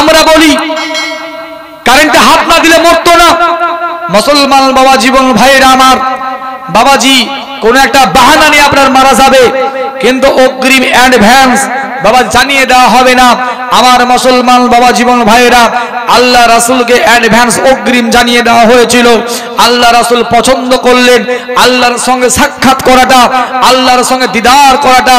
আমরা বলি কারেন্টে হাত না দিলে মরতো না। মুসলমান বাবা জীবন ভাইরা আমার, বাবাজি কোন একটা বাহানা নিয়ে আপনার মারা যাবে, কিন্তু অগ্রিম অ্যাডভান্স বাবা জানিয়ে দেওয়া হবে না। আমার মুসলমান বাবা জীবন ভাইরা, আল্লাহ রাসূলকে অ্যাডভান্স অগ্রিম জানিয়ে দেওয়া হয়েছিল। আল্লাহ রাসূল পছন্দ করলেন আল্লাহর সঙ্গে সাক্ষাৎ করাটা, আল্লাহর সঙ্গে দিদার করাটা,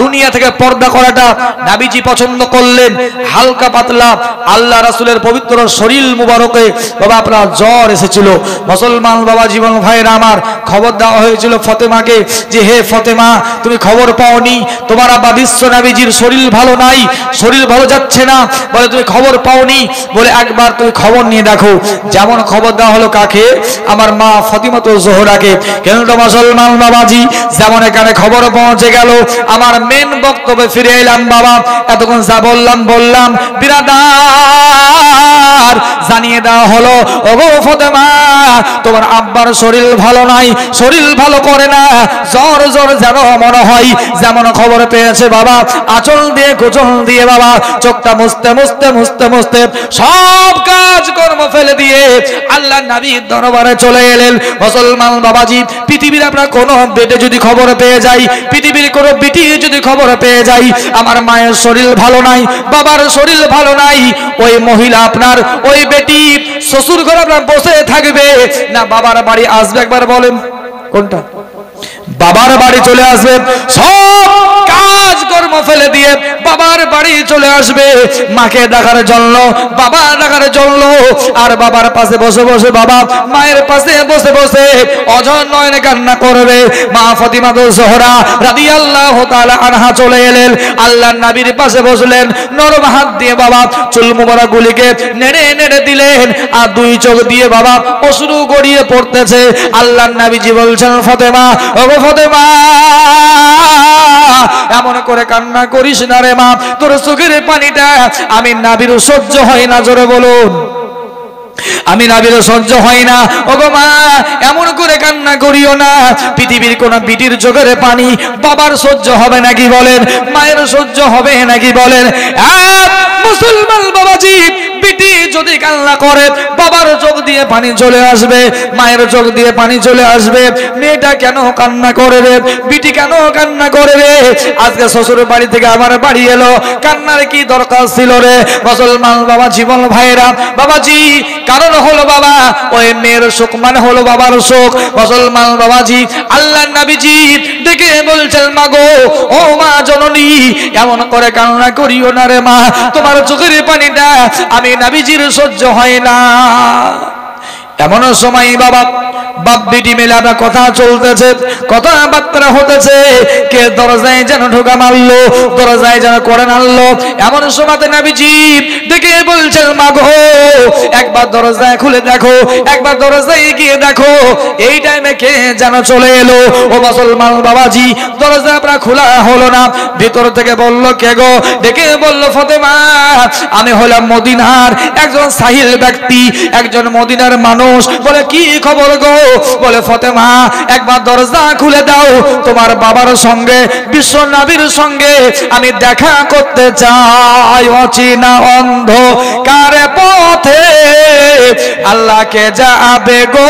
দুনিয়া থেকে পর্দা করাটা নবীজি পছন্দ করলেন। হালকা পাতলা আল্লাহ রাসূলের পবিত্র শরীর মুবারকে বাবা আপনার জ্বর এসেছিল। মুসলমান বাবা জীবন ভাইরা আমার, খবর দেওয়া হয়েছিল ফতেমাকে যে হে ফতেমা, তুমি খবর পাওনি তোমার আব্বা বিশ্ব নবীজির শরীর ভালো নাই, শরীর ভালো যাচ্ছে না, বলে তুমি খবর পাওনি, বলে একবার তুমি খবর নিয়ে দেখো। যেমন খবর দেওয়া হলো কাকে? আমার মা ফাতিমাতুজ জোহরাকে। কিন্তু মুসলমান বাবাজি যেমন এখানে খবর পৌঁছে গেল, আমার মেন বক্তব্যে ফিরে এলাম। বাবা এতক্ষণ যা বললাম বিরাদার জানিয়ে দেওয়া হলো, ওগো ফতেমা তোমার আব্বার শরীর ভালো নাই, শরীর ভালো করে না, জ্বর জ্বর যেন মনে হয়। যেমন খবর পেয়েছে বাবা আঁচল দিয়ে গোচল দিয়ে বাবা চোখটা মুছতে মুছতে মুছতে মুছতে সব কাজ কর্ম ফেলে দিয়ে আল্লাহ নবীর দরবারে চলে এলেন। মুসলমান বাবাজি পৃথিবীর আপনার কোন বেটে যদি খবর পেয়ে যাই, পৃথিবীর কোন বিটি যদি খবর পেয়ে যাই আমার মায়ের শরীর ভালো নাই, বাবার শরীর ভালো নাই, ওই মহিলা আপনার ওই বেটি শ্বশুর ঘরে আপনার বসে থাকবে না বাবার বাড়ি আসবে? একবার বলেন কোনটা? বাবার বাড়ি চলে আসবে, সব কাজ কর্ম ফেলে দিয়ে বাবার বাড়ি চলে আসবে মাকে দেখার জন্য, বাবা দেখার জন্য। আর বাবার পাশে বসে বসে বাবা মায়ের পাশে বসে বসে অঝর নয়নে কান্না করবে। মা ফাতিমাতুজ জোহরা রাদিয়াল্লাহু তাআলা আনহা চলে এলেন, আল্লাহর নবীর পাশে বসলেন, নরম হাত দিয়ে বাবা চুল মুবারক গুলিকে নেড়ে নেড়ে দিলেন, আর দুই চোখ দিয়ে বাবা অশ্রু গড়িয়ে পড়তেছে। আল্লাহর নবীজি বলছেন ফাতেমা, ওগো ফাতেমা এমন করে কান্না করিস না রে মা, তোর চোখের পানিটা আমি নবীর সহ্য হয় না। জোরে বলুন, আমি নবীর সহ্য হয় না। ওগো মা এমন করে কান্না করিও না, পৃথিবীর কোন বিটির চোখের পানি বাবার সহ্য হবে নাকি বলেন? মায়ের সহ্য হবে নাকি বলেন? মুসলমান বাবাজি বিটি যদি কান্না করে বাবার চোখ দিয়ে পানি চলে আসবে, মায়ের চোখ দিয়ে পানি চলে আসবে। মেয়েটা কেন কান্না করে রে? বিটি কেন কান্না করে রে? আজকে শ্বশুর বাড়ি থেকে আমার বাড়ি এলো, কান্নার কি দরকার ছিল রে? মুসলমান বাবা জীবন ভাইরা বাবাজি কারণ হলো বাবা ওই মেয়ের শোক মানে হলো বাবার শোক। মুসলমান বাবাজি আল্লাহর নবীজি ডেকে বলছেন মা গো, ও মা জননী এমন করে কান্না করিও না রে মা, তোমার চোখের পানিটা আমি নবীজির সহ্য হয় না। এমন সময় বাবা বাপ বেটি মিলে একটা কথা চলতেছে, কথাবার্তা হতেছে, কে দরজায় যেন ঢোকা মারলো, দরজায় যেন করে আনলো। এমন সময় নবীজি দেখে বলছেন মা গো একবার দরজায় খুলে দেখো, একবার দরজায় গিয়ে দেখো। এই টাইমে কে যেন চলে এলো। ও মুসলমান বাবাজি দরজা আপনার খোলা হলো না, ভিতর থেকে বলল কে গো? ডেকে বলল ফতেমা আমি হলাম মদিনার একজন সাহিল ব্যক্তি, একজন মদিনার মানুষ। বলে কি খবর গো? বলে ফতেমা একবার দরজা খুলে দাও, তোমার বাবার সঙ্গে বিশ্ব নবীর সঙ্গে আমি দেখা করতে চাই। অচেনা অন্ধকার পথে আল্লাহকে যাবে গো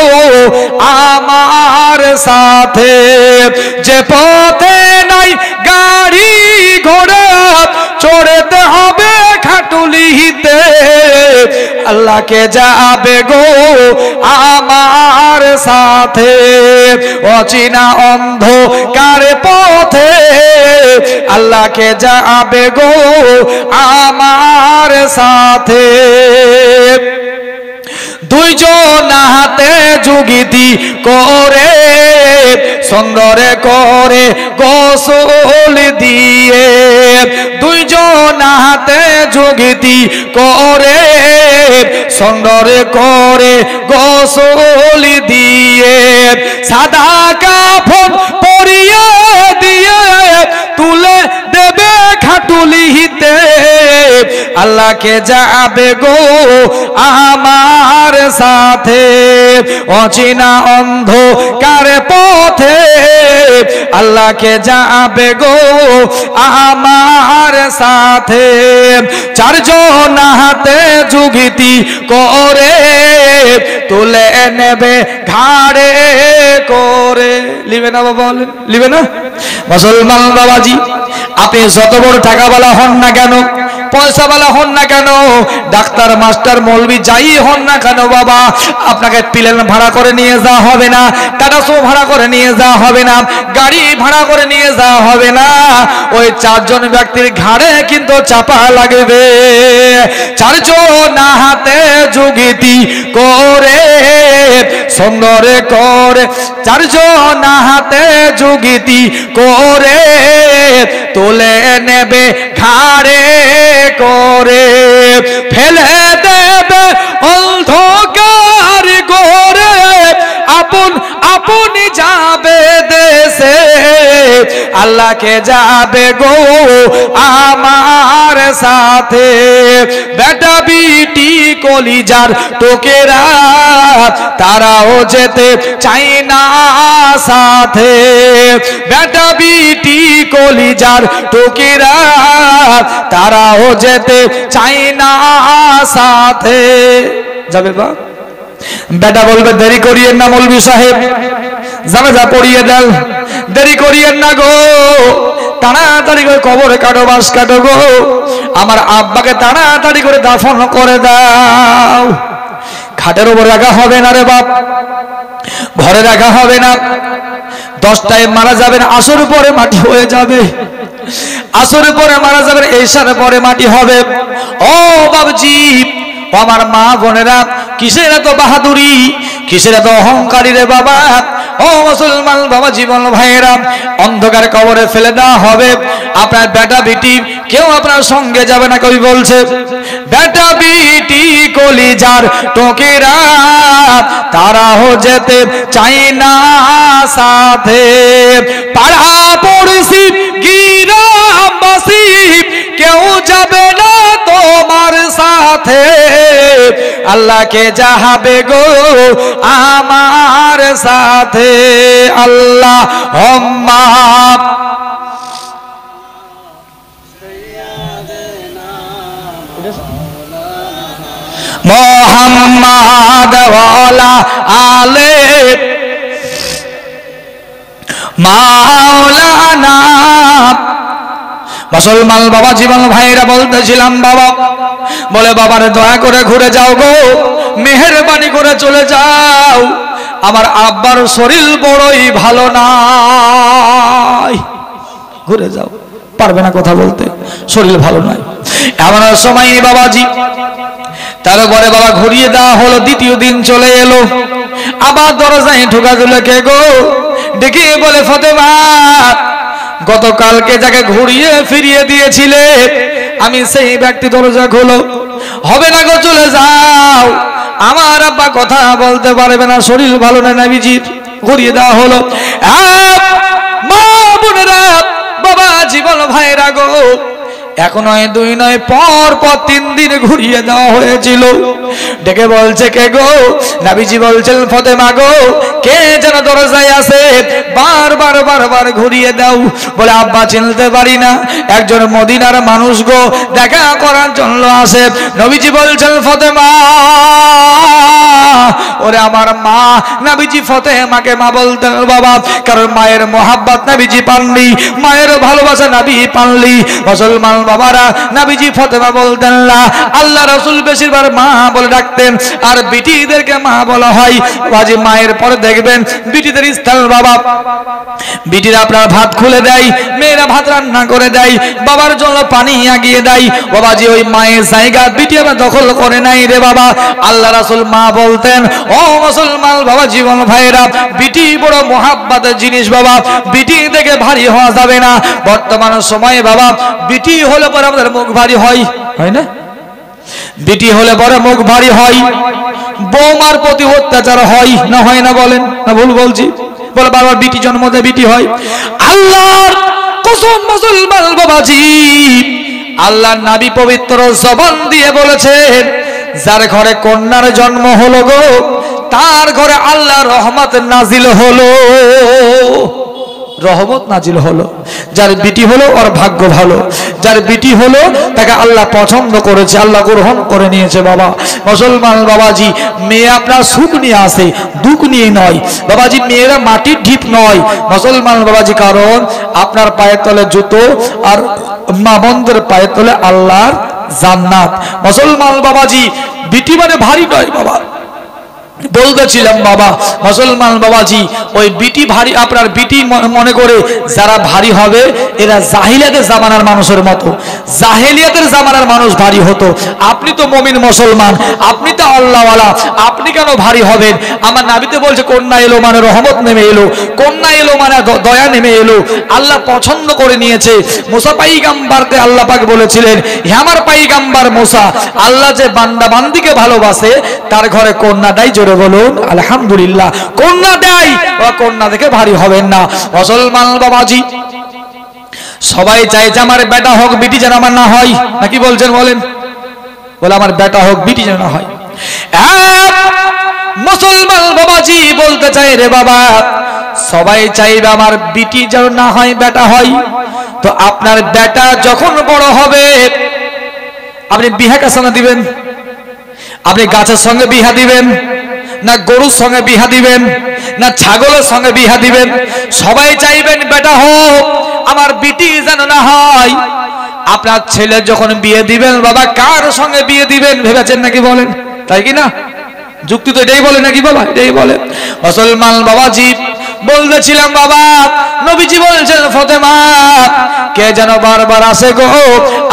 আমার সাথে, যে পথে নাই গাড়ি ঘোড়া চড়তে হবে খাটুলিতে, আল্লাহকে যাবে গো আমার সাথে। অচেনা অন্ধকার পথে আল্লাহকে যাবে গো আমার সাথে। দুইজন হাতে যুগিতি করে সুন্দর করে গোসল দিয়ে, দুইজন হাতে যুগিতি করে সুন্দর করে গোসল দিয়ে, সাদা কাফন পরিয়ে দিয়ে তুলে দেবে খাটুলিতে, আল্লাহকে যাবে গো আমার সাথে, অচেনা অন্ধকার পথে আল্লাহকে যাবে গো আমার সাথে। চারজন হাতে যুগিতি করে তুলে নেবে ঘাড়ে করে। লিবে না বাবা? বলেন লিবে না? মুসলমান বাবাজি, আপনি যত বড় টাকাওয়ালা হন না কেন, পয়সাওয়ালা হন না কেন, ডাক্তার মাস্টার মৌলবি যাই হন না কেন বাবা, আপনাকে প্লেন ভাড়া করে নিয়ে যাওয়া হবে না, টাটা সো ভাড়া করে নিয়ে যাওয়া হবে না, গাড়ি ভাড়া করে নিয়ে যাওয়া হবে না, ওই চারজন ব্যক্তির ঘাড়ে কিন্তু চাপা লাগবে। চারজন হাতে যুগিতি করে সুন্দর করে, চারজন হাতে যুগিতি করে তুলে নেবে ঘাড়ে করে, ফেলে দেবে অন্ধকার করে, আপন আপন যাবে দেশে, আল্লাহকে যাবে গো আমার সাথে। বেটা বিটি কলিজার টোকেরা তারাও যেতে চাই না সাথে, বেটা বিটি কলিজার টোকেরা তারাও যেতে চাই না সাথে। যাবে বা? বেটা বলবে দেরি করিয়েন না মৌলভী সাহেব, জানাজা পড়িয়ে দেন, দেরি করিয়েন না গো, তাড়াতাড়ি করে কবরে কাটো, বাস কাটো গো, আমার আব্বাকে তাড়াতাড়ি করে দাফন করে দাও। খাটের উপর রাখা হবে না রে বাপ, ঘরে রাখা হবে না, 10টায় মারা যাবেন, আসর পরে মাটি হয়ে যাবে, আসর পরে মারা যাবেন, এশার পরে মাটি হবে। ও বাবজি, আমার মা বোনেরা, কিসের এত বাহাদুরি, কিসের এত অহংকারী রে বাবা? ও মুসলমান বাবা, জীবন ভাইয়েরা, অন্ধকার কবরে ফেলে দেওয়া হবে। আপনার বেটা বিটি কেউ আপনার সঙ্গে যাবে না, কবি বলছে বেটা বিটি কলিজার টোকেরা তারাও যেতে চাই না সাথে, পাড়া পড়শি গিরামবাসী কেউ যাবে না তোমার সাথে, আল্লাহকে যাবে গো আমার সাথে। আল্লাহ হুম্মা মুহাম্মাদ ওয়ালা আলে মাওলানা। মুসলমান বাবা, জীবন ভাইরা বলতেছিলাম বাবা, বলে বাবার দয়া করে ঘুরে যাও গো, মেহেরবানি করে চলে যাও, আমার আব্বার শরীর বড়ই ভালো নাই, ঘুরে যাও। পারবে না কথা বলতে, শরীর ভালো নাই। এমন সময় বাবাজি, তারপরে বাবা ঘুরিয়ে দেওয়া হলো। দ্বিতীয় দিন চলে এলো, আবার দরজায় ঢোকা দিল কে গো, ডেকে বলে ফতেমা, গতকালকে যাকে ঘুরিয়ে ফিরিয়ে দিয়েছিলে আমি সেই ব্যক্তি, দরজা খোলো। হবে না গো, চলে যাও, আমার আব্বা কথা বলতে পারবে না, শরীর ভালো না নবীজির। ঘুরিয়ে দেওয়া হলো। মা বোনেরা, বাবা জীবন ভাইরা গো, এক নয় দুই নয়, পর পর 3 দিন ঘুরিয়ে দেওয়া হয়েছিল। ডেকে বলছে কে গো, নবীজি বলছেন ফতেমা গো, কে যেন দরজায় আছে, বারবার বারবার ঘুরিয়ে দাও। বলে আব্বা চিনতে পারি না, একজন মদিনার মানুষ গো, দেখা করার জন্য আসে। নবীজি বলছেন ফতেমা, ওরে আমার মা। নবীজি ফতেমাকে মা বলতেন বাবা, কারণ মায়ের মোহাব্বত নবীজি পাননি, মায়ের ভালোবাসা নবী পাননি। মুসলমান বাবারা, নবীজি ফতেমা বলতেন না, আল্লাহ রাসূল বেশিরভাগ মা বলে ডাকতেন, আর বিটিদেরকে মা বলা হয়। বাবাজি মায়ের পরে দেখবেন বিটিদের স্থান বাবা, বিটিরা আপনার ভাত খুলে দেয়, মেয়েরা ভাত রান্না করে দেয়, বাবার জন্য পানি আগিয়ে দেয়। বাবাজি ওই মায়ের জায়গা বিটি আবার দখল করে নাই রে বাবা। আল্লাহ রাসূল মা বলতেন, ও মুসলমান বাবা জীবন ভাইরা, বিটি বড় মোহাব্বতের জিনিস বাবা, বিটি থেকে ভারী হওয়া যাবে না। বর্তমান সময়ে বাবা বিটি হলে পরে আমাদের মুখ ভারী হয়, হয় না? বিটি হলে পরে মুখ ভারী হয়, বৌমার প্রতি অত্যাচার হয় না, হয় না? বলেন না ভুল বলছি? বলে বারবার বিটি জন্ম দেয়, বিটি হয়। আল্লাহর কসম মুসলমান বাবাজি, আল্লাহর নবী পবিত্র জবান দিয়ে বলেছেন, যার ঘরে কন্যার জন্ম হলো গো, তার ঘরে আল্লাহর রহমত নাজিল হলো, রহমত নাজিল হলো। যার বিটি হলো ওর ভাগ্য ভালো, যার বিটি হলো তাকে আল্লাহ পছন্দ করেছে, আল্লাহ গ্রহণ করে নিয়েছে। বাবা মুসলমান বাবাজি, মেয়ে আপনার সুখ নিয়ে আসে, দুঃখ নিয়ে নয় বাবাজি। মেয়েরা মাটির ঢিপ নয় মুসলমান বাবাজি, কারণ আপনার পায়ের তলে জুতো আর মা বোনদের পায়ের তলে আল্লাহর জান্নাত। মুসলমান বাবাজি, বিটি মানে ভারী নয় বাবা, বলতেছিলাম বাবা মুসলমান বাবাজি, ওই বিটি ভারী, আপনার বিটি মনে করে যারা ভারী হবে এরা জাহিলিয়াতের জামানার মানুষের মতো, জাহিলিয়াতের জামানার মানুষ ভারী হতো। আপনি তো মুমিন মুসলমান, আপনি তো আল্লাহওয়ালা, আপনি কেন ভারী হবেন? আমার নবীতে বলছে কন্যা এলো মানে রহমত নেমে এলো, কন্যা এলো মানে দয়া নেমে এলো, আল্লাহ পছন্দ করে নিয়েছে। মুসা পয়গম্বরকে আল্লাহ পাক বলেছিলেন, হে আমার পয়গম্বর মুসা, আল্লাহ যে বান্দা বান্দিকে ভালোবাসে তার ঘরে কন্যা দেয়। জোরে বলুন আলহামদুলিল্লাহ। কন্যা দেয়, ও কন্যা দেখে ভারী হবেন না মুসলমান বাবাজি। সবাই চায় যে আমার বেটা হোক, বিটি যেন আমার না হয়, নাকি বলছেন বলেন? বলে আমার বেটা হোক, বিটি যেন না হয়। মুসলমান বাবাজি বলতে চাই রে বাবা, সবাই চাইবে আমার বিটি যেন না হয়, বেটা হয়। তো আপনার বেটা যখন বড় হবে, আপনি বিহা কাছানা দিবেন? আপনি গাছের সঙ্গে বিহা দিবেন, না গরুর সঙ্গে বিহা দিবেন, না ছাগলের সঙ্গে বিহা দিবেন? সবাই চাইবেন বেটা হোক, আমার বিটি যেন না হয়। আপনার ছেলে যখন বিয়ে দিবেন বাবা, কার সঙ্গে বিয়ে দিবেন ভেবেছেন নাকি বলেন? তাই কি না? যুক্তি তো এটাই বলে নাকি বাবা? এটাই বলে মুসলমান বাবাজি। বলতেছিলাম বাবা, নবীজি বলছেন ফাতেমা, কে যেন বারবার আসে গো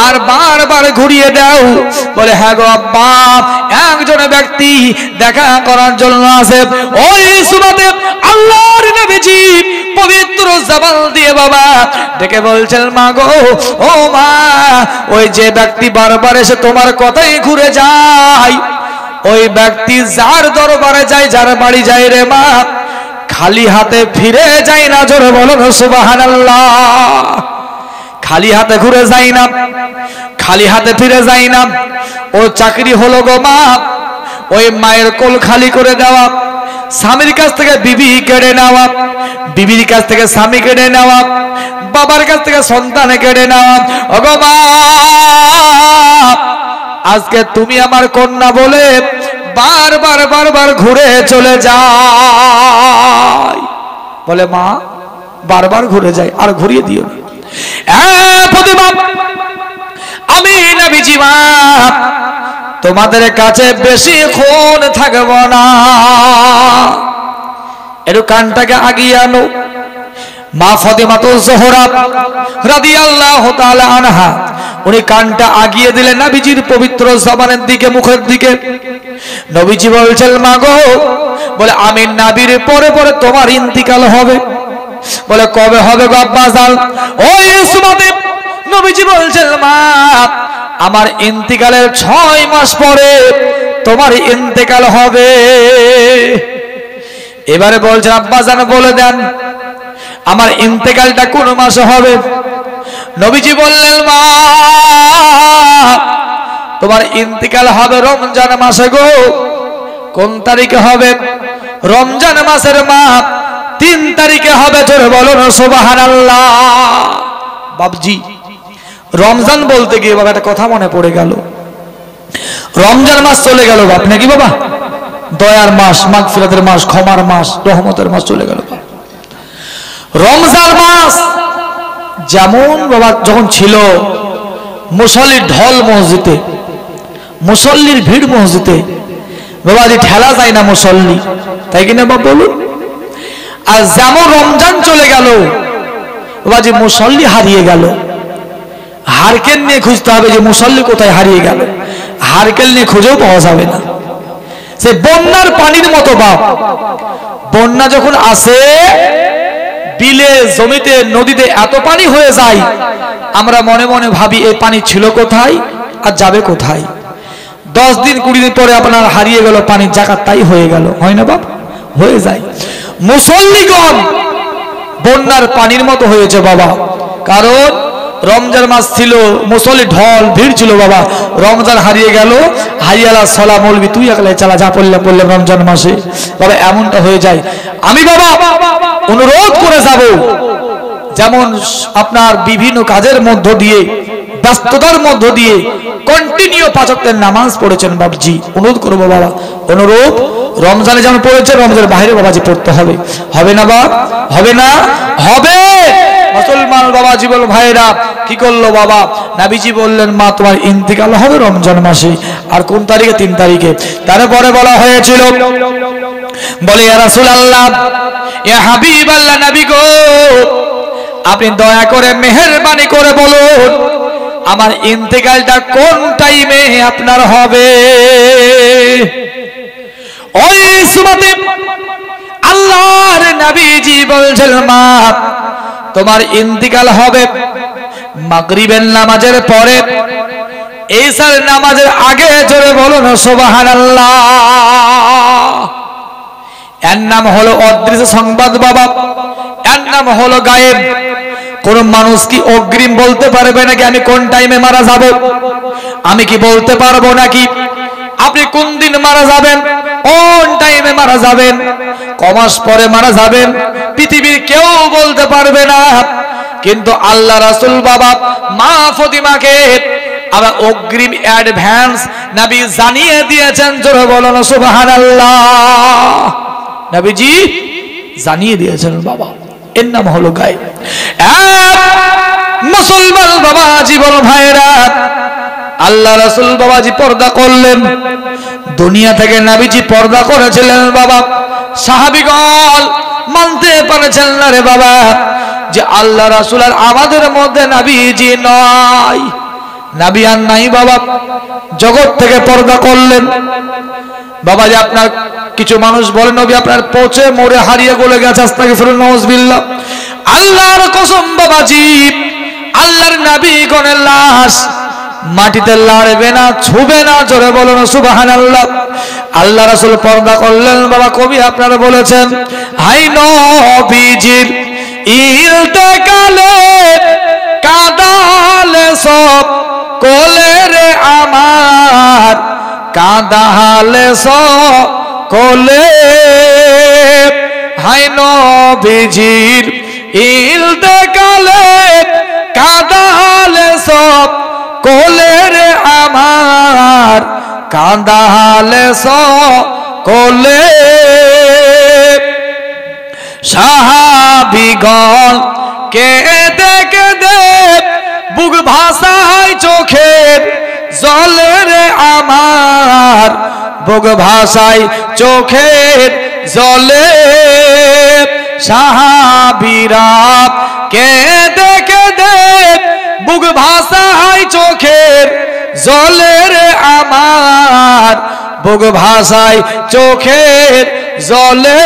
আর বারবার ঘুরিয়ে দাও। বলে হ্যাঁ গো আব্বা, একজন ব্যক্তি দেখা করার জন্য আসে। ওই সুরাতে আল্লাহর নবীজি পবিত্র জবান দিয়ে বাবা ডেকে বলছেন, মা গো, ও মা, ওই যে ব্যক্তি বারবার এসে তোমার কথাই ঘুরে যায়, ওই ব্যক্তি যার দরবারে যায়, যার বাড়ি যায় রে মা, খালি হাতে ফিরে যায় না। জোরে বলুন সুবহানাল্লাহ। খালি হাতে ঘুরে যায় না, খালি হাতে ফিরে যায় না। ও চাকরি হলো গো মা, ওই মায়ের কোল খালি করে দেওয়া, স্বামীর কাছ থেকে বিবি কেড়ে নেওয়া, বিবির কাছ থেকে স্বামী কেড়ে নেওয়া, বাবার কাছ থেকে সন্তান কেড়ে নেওয়া। ও গো মা, আজকে তুমি আমার কন্যা বলে বারবার বারবার ঘুরে চলে যায়। বলে মা, বারবার ঘুরে যায়, আর ঘুরিয়ে দিও না। আমি নবীজি মা, তোমাদের কাছে বেশিক্ষণ থাকব না, একটু কানটাকে আগিয়ে আনো। মা ফাতিমাতুজ জোহরা রাদিয়াল্লাহু তাআলা আনহা, উনি কানটা আগিয়ে দিলেন নবীজির পবিত্র জবানের দিকে, মুখের দিকে। নবীজি বলছেন, মা গো, বলে আমি নবীর পরে পরে তোমার ইন্তিকাল হবে। বলে কবে হবে গো আব্বাজান? ওই সুমাতে নবীজি বলছেন, মা, আমার ইন্তিকালের 6 মাস পরে তোমার ইন্তিকাল হবে। এবারে বলছেন, আব্বাজান বলে দেন আমার ইন্তেকালটা কোন মাসে হবে? নবীজি বললেন, মা, তোমার ইন্তেকাল হবে রমজান মাসে গো। কোন তারিখে হবে? রমজান মাসের মা 3 তারিখে হবে। জোরে বলুন সুবহানাল্লাহ। বাবজি, রমজান বলতে গিয়ে বাবা একটা কথা মনে পড়ে গেল। রমজান মাস চলে গেল বাপ, নাকি বাবা? দয়ার মাস, মাগফিরাতের মাস, ক্ষমার মাস, রহমতের মাস চলে গেল। রমজান মাস যেমন বাবা যখন ছিল, মুসল্লির ঢল মসজিদে, মুসল্লির ভিড় মসজিদে, বাবাজি ঠেলা যায় না মুসল্লি, তাই কিনা বাবা বলুন? আর যেমন রমজান চলে গেল বাবাজি, মুসল্লি হারিয়ে গেল। হারকেল নিয়ে খুঁজতে হবে যে মুসল্লি কোথায় হারিয়ে গেল। হারকেল নিয়ে খুঁজেও পাওয়া যাবে না। সে বন্যার পানির মতো বাপ, বন্যা যখন আসে, বিলে, জমিতে, নদীতে এত পানি হয়ে যায়, আমরা মনে মনে ভাবি এই পানি ছিল কোথায় আর যাবে কোথায়। 10 দিন 20 দিন পরে আপনার হারিয়ে গেল, পানির জায়গা তাই হয়ে গেল, হয় না বাপ? হয়ে যায়। মুসল্লিগণ বন্যার পানির মতো হয়েছে বাবা, কারণ রমজান মাস ছিল, মুসল্লি ঢল ভিড় ছিল বাবা, রমজান হারিয়ে গেল, হাইয়ালা সলা মৌলবি তুই একলাই চালা, যা পড়লাম রমজান মাসে বাবা, এমনটা হয়ে যায়। আমি বাবা অনুরোধ করে যাব, যেমন আপনার বিভিন্ন কাজের মধ্য দিয়ে, ব্যস্ততার মধ্য দিয়ে কন্টিনিউ 5 ওয়াক্তের নামাজ পড়েছেন বাবজি, অনুরোধ করবো বাবা, অনুরোধ রমজানে যেমন পড়েছে রমজানের বাইরে বাবাজি পড়তে হবে। হবে না বাবা? হবে না? হবে। মুসলমান বাবাজি বল ভাইরা কি করলো বাবা, নবীজি বললেন মা তোমার ইন্তেকাল হবে রমজান মাসে। আর কোন তারিখে? 3 তারিখে। তারপরে বলা হয়েছিল, বলে ইয়া রাসূলুল্লাহ, ইয়া হাবিবাল্লাহ, নবী গো আপনি দয়া করে মেহেরবানি করে বলুন আমার ইন্তেকালটা কোন টাইমে আপনার হবে। ওই সুমাতে আল্লাহর নবীজি বলছেন মা তোমার ইন্তেকাল হবে মাগরিবের নামাজের পরে, ঈশার নামাজের আগে। জোরে বলুন সুবহানাল্লাহ। এর নাম হলো অদৃশ্য সংবাদ বাবা, এর নাম হলো গায়েব। কোন মানুষ কি অগ্রিম বলতে পারবে নাকি আমি কোন টাইমে মারা যাব? আমি কি বলতে পারবো নাকি আপনি কোন দিন মারা যাবেন, কোন টাইমে মারা যাবেন, কমাস পরে মারা যাবেন? পৃথিবীর কেউ বলতে পারবে না, কিন্তু আল্লাহ রাসূল বাবা মা ফাতিমাকে আবার অগ্রিম অ্যাডভান্স নবী জানিয়ে দিয়েছেন। জোরে বলুন সুবহানাল্লাহ। নবীজি জানিয়ে দিয়েছেন বাবা, এর নাম হলো গায়েব। মুসলমান বাবা জীবন ভাইরা, আল্লাহ রাসূল বাবাজি পর্দা করলেন, দুনিয়া থেকে নবীজি পর্দা করেছিলেন বাবা। সাহাবীগণ মানতে পারছেন না রে বাবা যে আল্লাহ রাসূল আর আমাদের মধ্যে নবীজি নয়, নবী আর নাই বাবা, জগৎ থেকে পর্দা করলেন বাবা। যে আপনার কিছু মানুষ বলে নবী আপনার পচে মরে হারিয়ে গলে গেছে, আস্তাগফিরুল্লাহ নাউযুবিল্লাহ। আল্লাহর কসম বাবাজি, আল্লাহর নবী গণের লাশ মাটিতে লাড়বে না, ছুবে না। জোরে বলুন সুবহানাল্লাহ। আল্লাহ রাসূল পর্দা করলেন বাবা। কবি আপনারা বলেছেন, হাই নবীজির ইন্তেকালে কাঁদালে সব কোলে রে আমার, কাঁদালে সব কোলে। হাই নবীজির ইন্তেকালে কাঁদালে সব কোলে রে আমার, কাঁদালে সব কোলে। সাহাবীগণ কেঁদে কেঁদে বুক ভাসায় চোখের জলে রে আমার, বুক ভাসায় চোখের জলে। সাহাবীরা কেঁদে কেঁদে বুক ভাসায় চোখের জলে রে আমার, বুক ভাসায় চোখের জলে।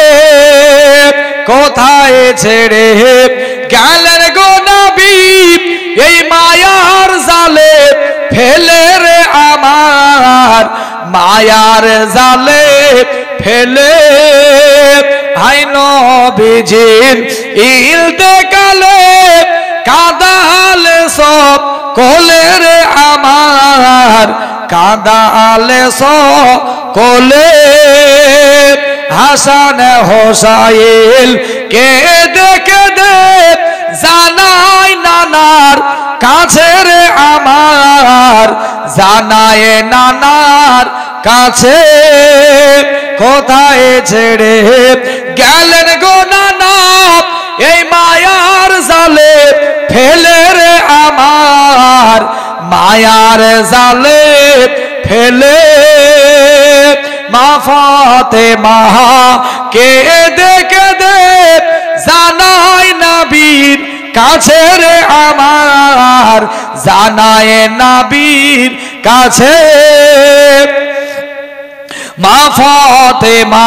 কোথায় ছেড়ে গেলেন গো নবী এই মায়ার জালে ফেলে রে আমার, মায়ার জালে ফেলে। হাই নবীজির ইন্তেকালে কাঁদালে সব কোলে রে আমার, কাঁদালে সব কোলে। হাসান হোসাইল কেঁদে কেঁদে জানায় নানার কাছে রে আমার, জানায় নানার কাছে। কোথায় ছেড়ে গেলেন গো নানা এই মায়ার জালে ফেলে রে আমার, মায়ার জালে ফেলে। মা ফাতেমা কেঁদে কেঁদে জানায় নবীর কাছে রে আমার, জানায় নবীর কাছে। মা ফাতেমা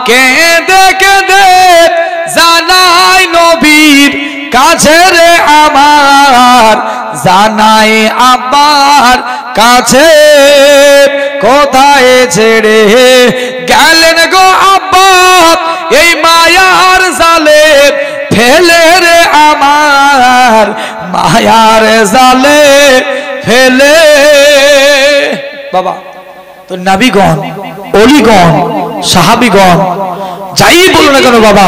কেঁদে কেঁদে জানায় নবীর কাছে রে আমার, জানায় আব্বার কাছে। কোথায় ছেড়ে গেলেন গো আব্বা এই মায়ার জালে ফেলে রে আমার, মায়ার জালে ফেলে। বাবা তো নবীগণ, অলিগণ, সাহাবীগণ যাই বলো না কেন বাবা,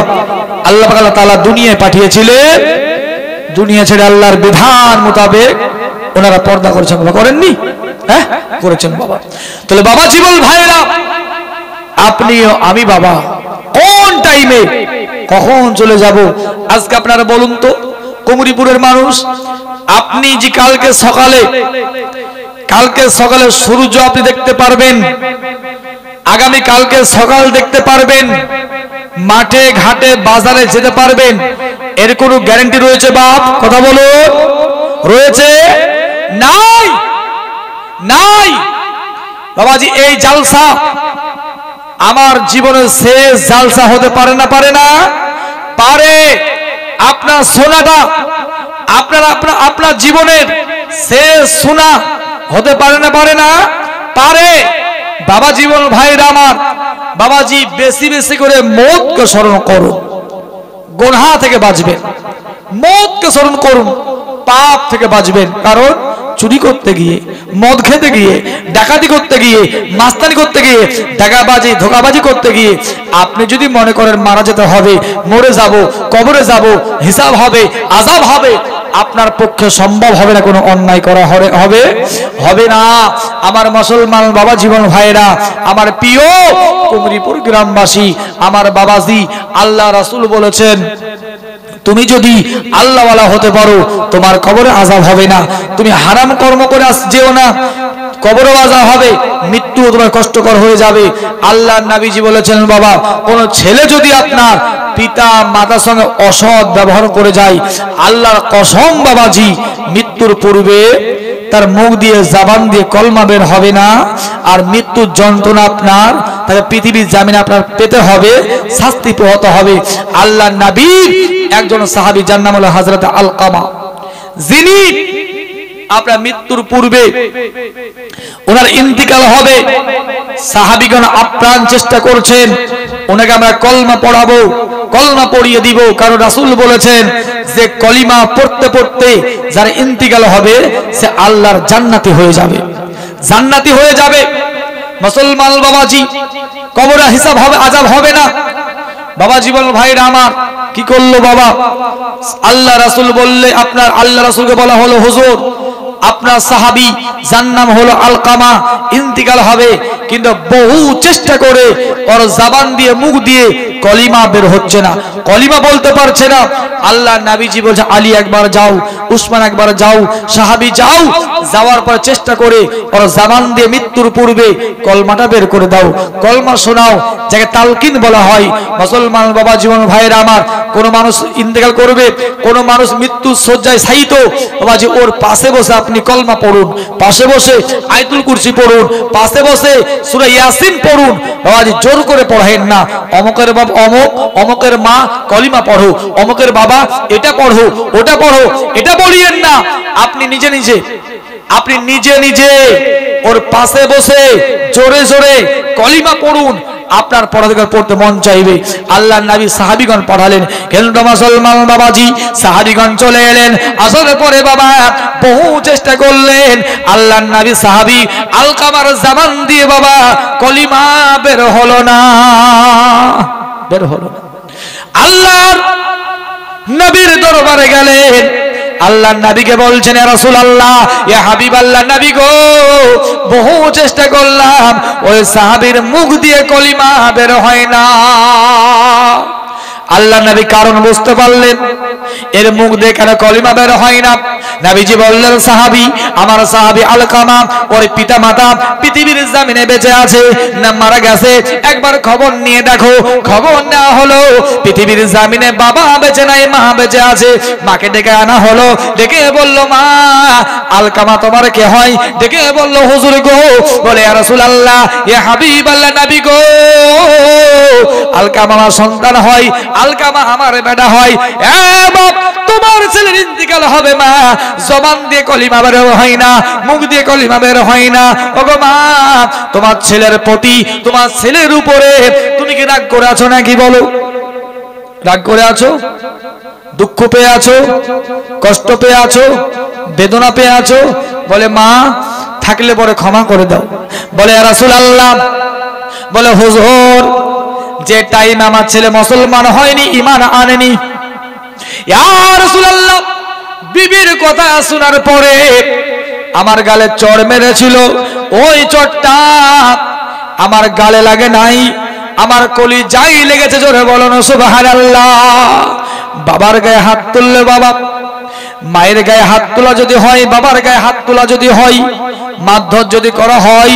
আল্লাহ পাক আল্লাহ তাআলা দুনিয়ায় পাঠিয়েছিলেন, দুনিয়া ছেড়ে আল্লাহর বিধান মোতাবেক ওনারা পর্দা করেছেন। বাবা করেননি? হ্যাঁ করেছেন বাবা। তাহলে বাবা জীবন ভাইরা, আপনিও আমি বাবা কোন টাইমে কখন চলে যাব? আজকে আপনারা বলুন তো, কুমরিপুরের মানুষ, আপনি যে কালকে সকালে সূর্য আপনি দেখতে পারবেন, আগামী কালকে সকাল দেখতে পারবেন, মাঠে ঘাটে বাজারে যেতে পারবেন, এর কোনো গ্যারান্টি রয়েছে বাপ? কথা বলো, রয়েছে? নাই, নাই বাবাজি। এই জালসা আমার জীবনের শেষ জালসা হতে পারে না? পারে না? পারে। আপনার সোনাটা আপনার জীবনের শেষ সোনা হতে পারে না? পারে না? পারে। বাবা জীবন ভাইরা আমার, বাবাজি বেশি বেশি করে মওতকে স্মরণ করুন, গুনাহ থেকে বাঁচবেন। মওতকে স্মরণ করুন, পাপ থেকে বাঁচবেন। কারণ চুরি করতে গিয়ে, মদ খেতে গিয়ে, ডাকাতি করতে গিয়ে, মাস্তানি করতে গিয়ে, টাকাবাজি ধোঁকাবাজি করতে গিয়ে আপনি যদি মনে করেন মারা যেতে হবে, মরে যাব, কবরে যাব, হিসাব হবে, আযাব হবে, আপনার পক্ষে সম্ভব হবে না। কোনো অন্যায় করা হবে না। আমার মুসলমান বাবা জীবন ভাইরা, আমার প্রিয় কুমরিপুর গ্রামবাসী, আমার বাবাজি, আল্লাহ রাসূল বলেছেন, তুমি যদি আল্লাহওয়ালা হতে পারো তোমার কবরে আযাব হবে না। তুমি হারাম কর্ম করে যেও না, কবরে আযাব হবে, মৃত্যু তোমার কষ্টকর হয়ে যাবে। আল্লাহর নবীজি বলেছেন, বাবা কোন ছেলে যদি আপনার পিতা মাতার সঙ্গে অসৎ ব্যবহার করে যায়, আল্লাহর কসম বাবাজি, মৃত্যুর পূর্বে তার মুখ দিয়ে জবান দিয়ে কলমা বের হবে না, আর মৃত্যুর যন্ত্রণা আপনার তাকে পৃথিবীর জামিনে আপনার পেতে হবে, শাস্তি পোহাতে হবে। আল্লাহর নবীর একজন সাহাবী, যার নাম হলো হযরত আলকামা, যিনি আপনার মৃত্যুর পূর্বে ওনার ইন্তিকাল হবে, সাহাবীগণ আপ্রাণ চেষ্টা করছেন ওনাকে আমরা কলমা পড়াবো, কলমা পড়িয়ে দিব। কারণ রাসূল বলেছেন যে কলিমা পড়তে পড়তে যার ইন্তিকাল হবে সে আল্লাহর জান্নাতি হয়ে যাবে, জান্নাতি হয়ে যাবে। মুসলমান বাবাজি, কবরে হিসাব হবে, আযাব হবে না। বাবা জীবন ভাইরা আমার, কি করলো বাবা? আল্লাহ রাসূল বললে, আপনার আল্লাহ রাসূলকে বলা হলো, হুজুর আপনার সাহাবী যার নাম হলো আলকামা ইন্তিকাল হবে, কিন্তু বহু চেষ্টা করে ওর জবান দিয়ে মুখ দিয়ে কলিমা বের হচ্ছে না, কলিমা বলতে পারছে না। আল্লাহ নবীজি বলছে, আলী একবার যাও, উসমান একবার যাও, সাহাবী যাও, যাওয়ার পর চেষ্টা করে ওর জবান দিয়ে মৃত্যুর পূর্বে কলমাটা বের করে দাও, কলমা শোনাও, যাকে তালকিন বলা হয়। মুসলমান বাবা জীবন ভাইরা আমার, কোন মানুষ ইন্তেকাল করবে, কোন মানুষ মৃত্যু শয্যায় শায়িত, বাবাজি ওর পাশে বসে আপনি কলমা পড়ুন, পাশে বসে আয়াতুল কুরসি পড়ুন, পাশে বসে সূরা ইয়াসিন পড়ুন। বাবাজি জোর করে পড়াবেন না, অমুকের বাবা অমুক, অমুকের মা কলিমা পড়ো, অমুকের বাবা এটা পড়ো, ওটা পড়ো, এটা বলিয়েন না। আপনি নিজে নিজে ওর পাশে বসে জোরে জোরে কলিমা পড়ুন, আপনার পড়ালেখা পড়তে মন চাইবে। আল্লাহর নবী সাহাবীগণ পড়ালেন, কিন্তু মুসলমান বাবাজি সাহাবীগণ চলে এলেন, আসলে পরে বাবা বহু চেষ্টা করলেন, আল্লাহর নবী সাহাবী আলকামার জবান দিয়ে বাবা কলিমা বের হলো না, বের হলো না। আল্লাহর নবীর দরবারে গেলেন, আল্লাহর নবীকে বলছেন, ইয়া রাসূলুল্লাহ, ইয়া হাবিবাল্লাহ নবী গো, বহু চেষ্টা করলাম, ওই সাহাবীর মুখ দিয়ে কলিমা বের হয় না। আল্লাহর নবী কারণ বুঝতে পারলেন, এর মুখ দিয়ে কেন কলিমা বের হয় না। নবীজি বললেন, সাহাবী, আমার সাহাবী আলকামা, ওর পিতা মাতা পৃথিবীর জমিনে বেঁচে আছে না মারা গেছে, একবার খবর নিয়ে দেখো। খবর নেওয়া হলো, পৃথিবীর জমিনে বাবা বেঁচে নাই, মা বেঁচে আছে। মাকে ডেকে আনা হলো, ডেকে বলল, মা আলকামা তোমার কে হয়? ডেকে বলল, হুজুর গো। বলে, ইয়া রাসূলুল্লাহ, ইয়া হাবিবাল্লাহ নবী গো, আলকামা আমার সন্তান হয়, আলকামা আমার বেটা হয়। তোমার ছেলের ইন্তিকাল হবে মা, জবান দিয়ে কলিমা বের হয় না, মুখ দিয়ে কলিমা বের হয় না। ওগো মা, তোমার ছেলের প্রতি, তোমার ছেলের উপরে তুমি কি রাগ করে আছো নাকি বলো? রাগ করে আছো, দুঃখ পেয়ে আছো, কষ্ট পেয়ে আছো, বেদনা পেয়ে আছো, বলে মা থাকলে পরে ক্ষমা করে দাও। বলে ইয়া রাসূলুল্লাহ, বলে হুজুর যে টাইম আমার ছেলে মুসলমান হয়নি, ঈমান আনেনি, ইয়া রাসূলুল্লাহ বিবির কথা শোনার পরে আমার গালে চড় মেরেছিল, ওই চড়টা আমার গালে লাগে নাই, আমার কলিজায় লেগেছে। জোরে বলো না সুবহানাল্লাহ। বাবার গায়ে হাত তুললে বাবা, মায়ের গায়ে হাত তোলা যদি হয়, বাবার গায়ে হাত তোলা যদি হয়, মারধর যদি করা হয়,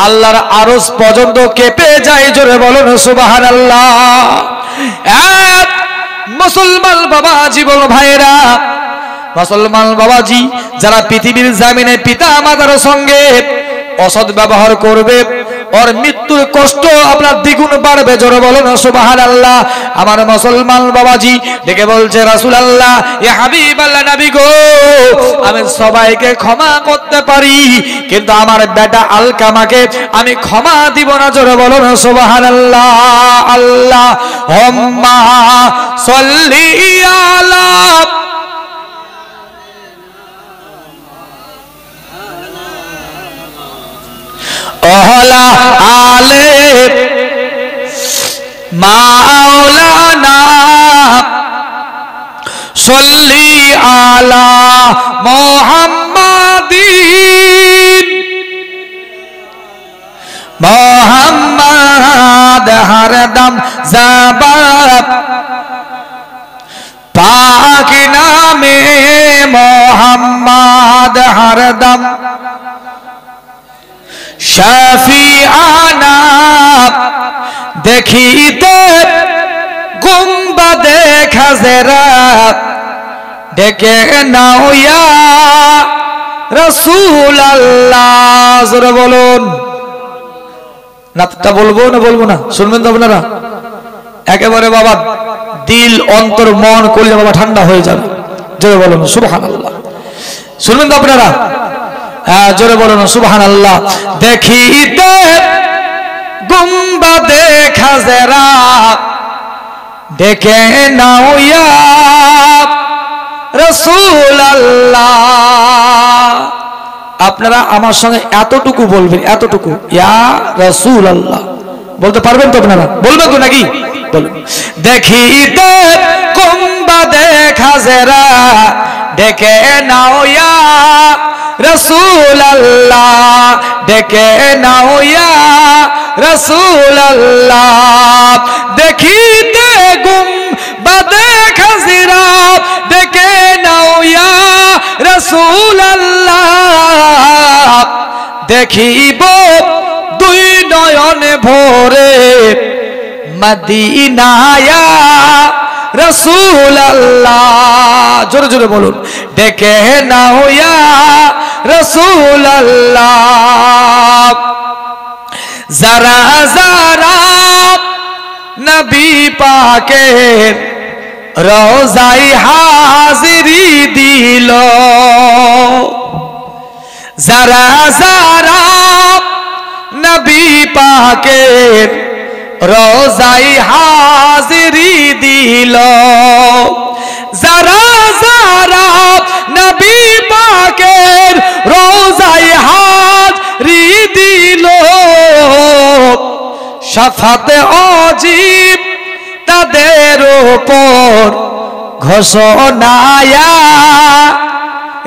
আল্লাহর আরশ পর্যন্ত কেঁপে যায়। জোরে বলো না সুবহানাল্লাহ। এক মুসলমান বাবাজি, বলো ভাইরা, মুসলমান বাবাজি যারা পৃথিবীর জামিনে পিতা মাতার সঙ্গে অসৎ ব্যবহার করবে, ওর মৃত্যুর কষ্ট আপনার দ্বিগুণ বাড়বে। জোরে বলো না সুবহানাল্লাহ। আমার মুসলমান বাবাজি ডেকে বলছে রাসূলুল্লাহ, ইয়া হাবিবাল্লাহ, নবী গো, আমি সবাইকে ক্ষমা করতে পারি, কিন্তু আমার বেটা আলকামাকে আমি ক্ষমা দিব না। জোরে বলো না সুবহানাল্লাহ। আল্লাহুম্মা সাল্লি আলা ওহলা আলে মাওলানা সল্লি আলা মুহাম্মাদিন মুহাম্মাদ হরদম জাবাব পাক নামে মুহাম্মাদ হরদম শাফিআনা দেখিতে গুম্বাদে খাজরা ডেকে নাও ইয়া রাসূলুল্লাহ। জোরে বলুন। নাতটা বলবো না বলবো না, শুনবেন তো আপনারা একেবারে বাবা, দিল অন্তর মন করলে বাবা ঠান্ডা হয়ে যাবে। জোরে বলুন সুবহানাল্লাহ। শুনবেন তো আপনারা? হ্যাঁ, জোরে বলুন সুবহানাল্লাহ। দেখিতে গুম্বাদে খাজরা ডেকে নাও ইয়া রাসূলুল্লাহ। আপনারা আমার সঙ্গে এতটুকু বলবেন, এতটুকু, ইয়া রাসূলুল্লাহ বলতে পারবেন তো আপনারা? বলবেন তো নাকি? বলুন। দেখিতে গুম্বাদে খাজরা ডেকে নাও ইয়া রাসূলুল্লাহ, ডেকে নাও ইয়া রাসূলুল্লাহ। দেখিতে গুম্বাদে খাজরা ডেকে নাও ইয়া রাসূলুল্লাহ। দেখিব দুই নয়ন ভরে মদিনায়া রাসূলুল্লাহ। জোরে জোরে বলুন। ডেকে নাও ইয়া রাসূলুল্লাহ। যারা যারা নবী পাকের রওজায় হাজিরি দিল, যারা যারা নবী পাকের রওজায় হাজিরি দিল, যারা যারা নবী পাকের রওজায় হাজিরি দিল, শাফাতে অজীব তাদের উপর ঘোষণায়া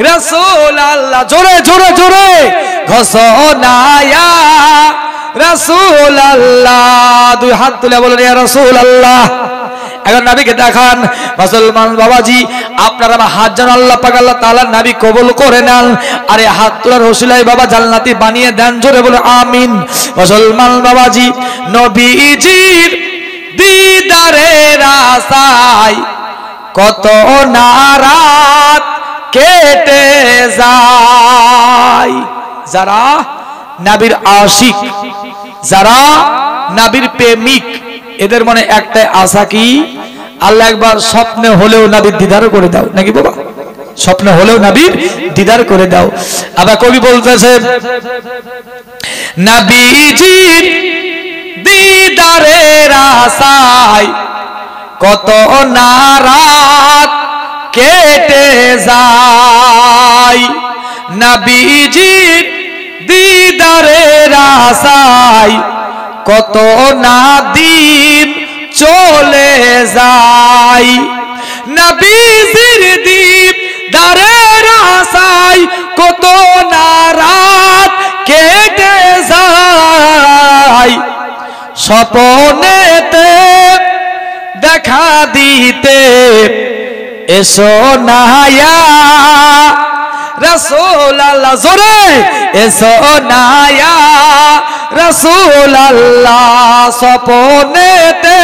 রাসূলুল্লাহ। জোরে জোরে জোরে ঘোষণায়া রাসূলুল্লাহ। দুই হাত তুলে বলেন ইয়া রাসূলুল্লাহ। এখন নবীকে দেখান। মুসলমান বাবাজি, আপনারা হাত যেন আল্লাহ পাক আল্লাহ তাআলা নবী কবুল করে নেন, আর এই হাত তোলার ওসিলায় বাবা জান্নাতি বানিয়ে দেন। জোরে বলে আমিন। মুসলমান বাবাজি, নবীজির দিদারের আশায় কত নারাত কেটে যায়। যারা নবীর আশিক, যারা নবীর প্রেমিক, এদের মনে একটাই আশা, কি আল্লাহ একবার স্বপ্নে হলেও নবীর দিদার করে দাও। নাকি বাবা? স্বপ্নে হলেও নবীর দিদার করে দাও। আবার কবি বলতেছে, নবীজির দিদারের আশায় কত না রাত কেটে যায় নবীজির দিদারের আশায় কত না দিন চলে যায় নবীজির দিদারের আশায় কত না রাত কেটে যায় স্বপ্নেতে দেখা দিতে এসো না ইয়া রাসূলুল্লাহ জোরে এসো না ইয়া রাসূলুল্লাহ স্বপ্নেতে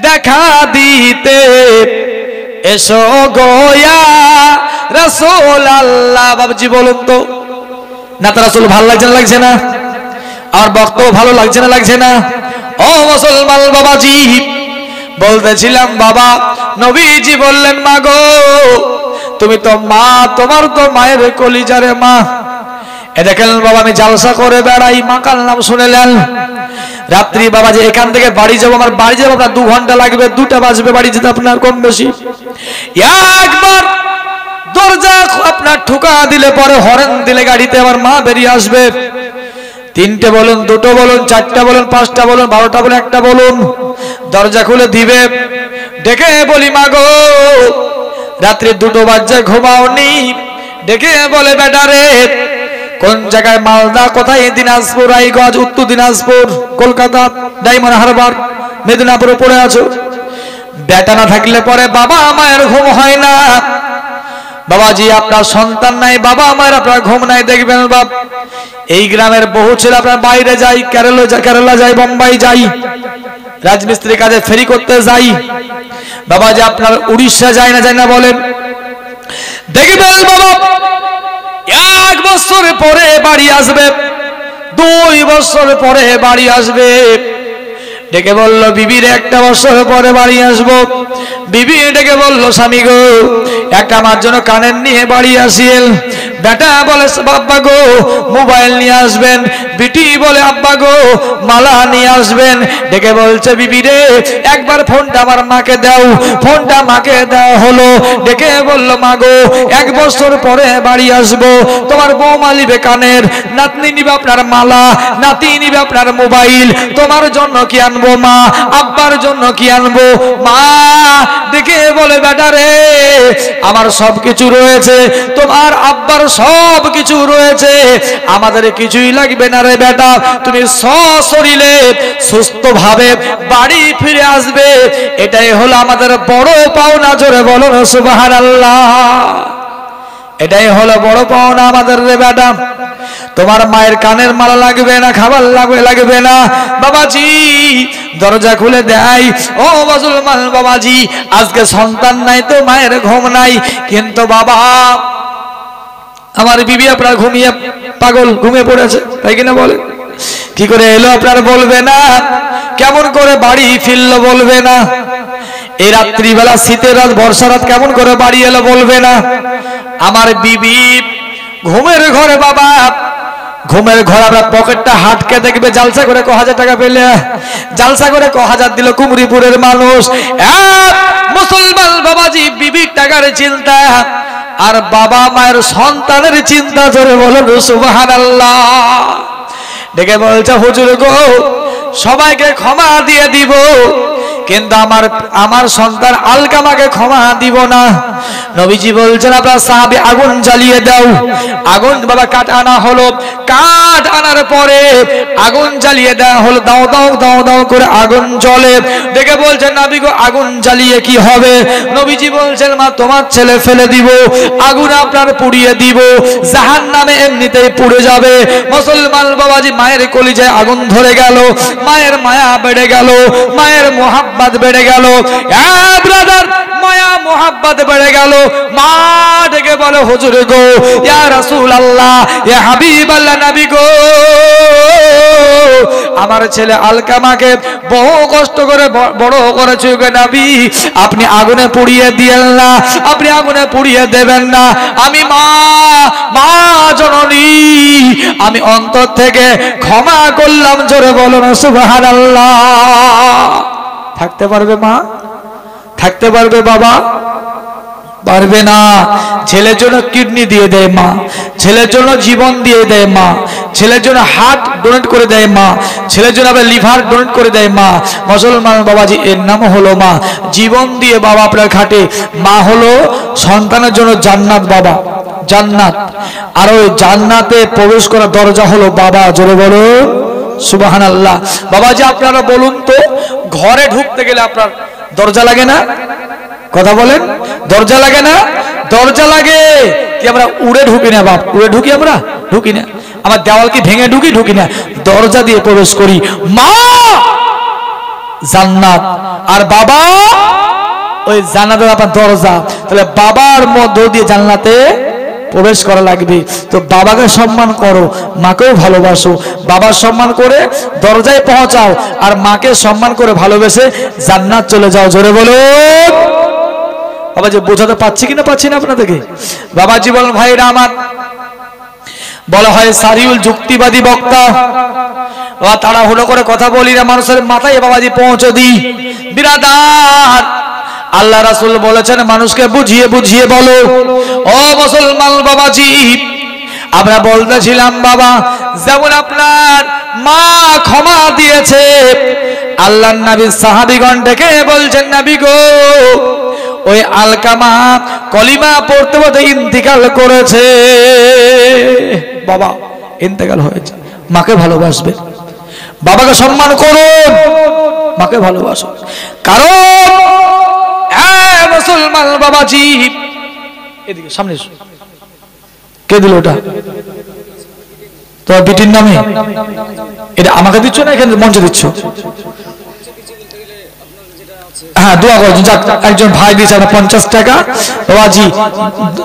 দেখা দিতে এসো গো ইয়া রাসূলুল্লাহ। বাবুজি বলুন তো নাতা রাসূল ভালো লাগছে না আর বক্তব্য ভালো লাগছে না ও মুসলমান বাবাজি বলতেছিলাম বাবা নবীজি বললেন মা গো তুমি তো মা তোমার তো মায়ের কলিজারে মা এ দেখেন বাবা আমি জালসা করে বেড়াই মা কাল নাম শুনেলেন রাত্রি বাবা যে এখান থেকে বাড়ি যাবো আমার বাড়ি যাবো আপনার 2 ঘন্টা লাগবে 2টা বাজবে বাড়ি যেতে আপনার কম বেশি একবার দরজা আপনার ঠুকা দিলে পরে হরেন দিলে গাড়িতে আমার মা বেরিয়ে আসবে 3টে বলুন 2টো বলুন 4টা বলুন 5টা বলুন 12টা বলুন 1টা বলুন দরজা খুলে দিবে ডেকে বলি মা গো রাত্রি 2টো বাজে ঘুমাওনি ডেকে বলে বেটা রে কোন জায়গায় মালদা কোথায় দিনাজপুর রায়গঞ্জ উত্তর দিনাজপুর কলকাতা ডায়মন্ড হারবার মেদিনীপুরে পড়ে আছো বেটা না থাকলে পরে বাবা মায়ের ঘুম হয় না বাবাজি আপনার সন্তান নাই বাবা মায়ের আপনার ঘুম নাই দেখবেন বাপ এই গ্রামের বহু ছেলে আপনার বাইরে যাই কেরালা যাই বোম্বাই যাই রাজমিস্ত্রি কাজে ফেরি করতে যাই বাবাজি আপনার উড়িষ্যা যায় না বলেন দেখবেন বাবা 1 বছর পরে বাড়ি আসবে 2 বছর পরে বাড়ি আসবে ডেকে বলল বিবির 1টা বছর পরে বাড়ি আসবো বিবি ডেকে বলল স্বামী গো একটা আমার জন্য কানের নিয়ে বাড়ি আসিয়েল বেটা বলে বাবা গো মোবাইল নিয়ে আসবেন বিটি বলে আব্বা গো মালা নিয়ে আসবেন ডেকে বলছে বিবি রে একবার ফোনটা আমার মাকে দাও ফোনটা মাকে দেওয়া হলো ডেকে বলল মা গো 1 বছর পরে বাড়ি আসবো তোমার বৌমা নিবে কানের নাতনি নিবে আপনার মালা নাতি নিবে আপনার মোবাইল তোমার জন্য কি আনবো মা আব্বার জন্য কি আনবো মা ডেকে বলে বেটা রে আমার সবকিছু রয়েছে তোমার আব্বার সবকিছু রয়েছে আমাদের কিছুই লাগবে না রে বেটা তুমি সশরীরে সুস্থভাবে বাড়ি ফিরে আসবে এটাই হলো আমাদের বড় পাওনা জোরে বলো সুবহানাল্লাহ এটাই হলো বড় পাওনা আমাদের রে বেটা তোমার মায়ের কানের মালা লাগবে না খাবার লাগবে না বাবাজি দরজা খুলে দেয় ও মুসলমান বাবাজি আজকে সন্তান নাই তো মায়ের ঘুম নাই কিন্তু বাবা আমার বিবি আপনার ঘুমিয়ে পাগল ঘুমিয়ে পড়েছে তাই কিনা বলে কি করে এলো আপনার বলবে না কেমন করে বাড়ি ফিরলো বলবে না এই রাত্রিবেলা শীতের রাত বর্ষা রাত কেমন করে বাড়ি এলো বলবে না আমার বিবি ঘুমের ঘরে বাবা ঘুমের ঘর আপনার পকেটটা হাটকে দেখবে জালসা করে 1000 টাকা পেলে জালসা করে 1000 দিল কুমরিপুরের মানুষ মুসলমান বাবাজি বিবির টাকার চিন্তা আর বাবা মায়ের সন্তানের চিন্তা ধরে বলো সুবহানাল্লাহ ডেকে বলছে হুজুর গো সবাইকে ক্ষমা দিয়ে দিব কিন্তু আমার সন্তান আলকামাকে ক্ষমা দিব না নবীজি বলছেন আপনারা সাহাবী আগুন জ্বালিয়ে দাও আগুন বাবা কাঠ আনা হলো কাঠ আনার পরে আগুন জ্বালিয়ে দেওয়া হলো দাও দাও দাও দাও করে আগুন জ্বলে দেখে বলছেন নবী গো আগুন জ্বালিয়ে কি হবে নবীজি বলছেন মা তোমার ছেলে ফেলে দিব আগুন আপনার পুড়িয়ে দিব জাহান্নামে এমনিতেই পুড়ে যাবে মুসলমান বাবাজি মায়ের কলিজায় আগুন ধরে গেল মায়ের মায়া বেড়ে গেল মায়ের মোহাব্বত বেড়ে গেল ব্রাদার মায়া মোহাব্বত বেড়ে গেল মা ডেকে বলে হুজুর গো ইয়া রাসূলুল্লাহ ইয়া হাবিবাল্লাহ নবী গো আমার ছেলে আলকামাকে বহু কষ্ট করে বড় করেছে গো নবী আপনি আগুনে পুড়িয়ে দিয়েন না আপনি আগুনে পুড়িয়ে দেবেন না আমি মা জননী আমি অন্তর থেকে ক্ষমা করলাম জোরে বলুন সুবহানাল্লাহ থাকতে পারবে মা? থাকতে পারবে বাবা? পারবে না। ছেলের জন্য কিডনি দিয়ে দেয় মা, ছেলের জন্য জীবন দিয়ে দেয় মা, ছেলের জন্য হার্ট ডোনেট করে দেয় মা, ছেলের জন্য আবার লিভার ডোনেট করে দেয় মা। মুসলমান বাবাজি, এর নাম হলো মা। জীবন দিয়ে বাবা আপনার খাটে। মা হলো সন্তানের জন্য জান্নাত বাবা, জান্নাত। আর ওই জান্নাতে প্রবেশ করার দরজা হলো বাবা। জোরে বলুন সুবহানাল্লাহ। বাবাজি আপনারা বলুন তো, ঘরে ঢুকতে গেলে আপনার দরজা লাগে না? কথা বলেন, দরজা লাগে না? দরজা লাগে। কি আমরা উড়ে ঢুকি না বাপ? উড়ে ঢুকি? আমরা ঢুকি না। আমার দেওয়াল কি ভেঙে ঢুকি? ঢুকি না। দরজা দিয়ে প্রবেশ করি। মা জান্নাত, আর বাবা ওই জান্নাতের আপনার দরজা। তাহলে বাবার মধ্য দিয়ে জান্নাতে প্রবেশ করা লাগবে। তো বাবাকে সম্মান করো, মাকেও ভালোবাসো। বাবার সম্মান করে দরজায় পৌঁছাও, আর মাকে সম্মান করে ভালোবেসে জান্নাত চলে যাও। জোরে বলুন। বাবা যে বোঝাতে পাচ্ছি কিনা পাচ্ছি না আপনাদেরকে? বাবাজি বলেন, ভাইরা আমার, বলা হয় সারিউল যুক্তিবাদী বক্তা। তাড়াহুড়ো করে কথা বলি না, মানুষের মাথায় বাবাজি পৌঁছে দিই। বিরাদার, আল্লাহ রাসূল বলেছেন মানুষকে বুঝিয়ে বুঝিয়ে বলো। ও মুসলমান বাবাজি, আমরা বলতেছিলাম বাবা, যেমন আপনার মা ক্ষমা দিয়েছে, আল্লাহর নবী সাহাবীগণ ডেকে বলছেন, নবী গো, ওই আলকামা কলিমা পড়তে পড়তে ইন্তিকাল করেছে। বাবা ইন্তিকাল হয়েছে, মাকে ভালোবাসবে, বাবাকে সম্মান করুন, মাকে ভালোবাসুন। কারণ মুসলমান বাবাজি, এদিকে সামনে এসো। কে দিল ওটা? তোমার বিটির নামে? এটা আমাকে দিচ্ছ না এখানে মঞ্চে দিচ্ছ? হ্যাঁ, দোয়া করার জন্য একজন ভাই দিয়েছে 50 টাকা বাবাজি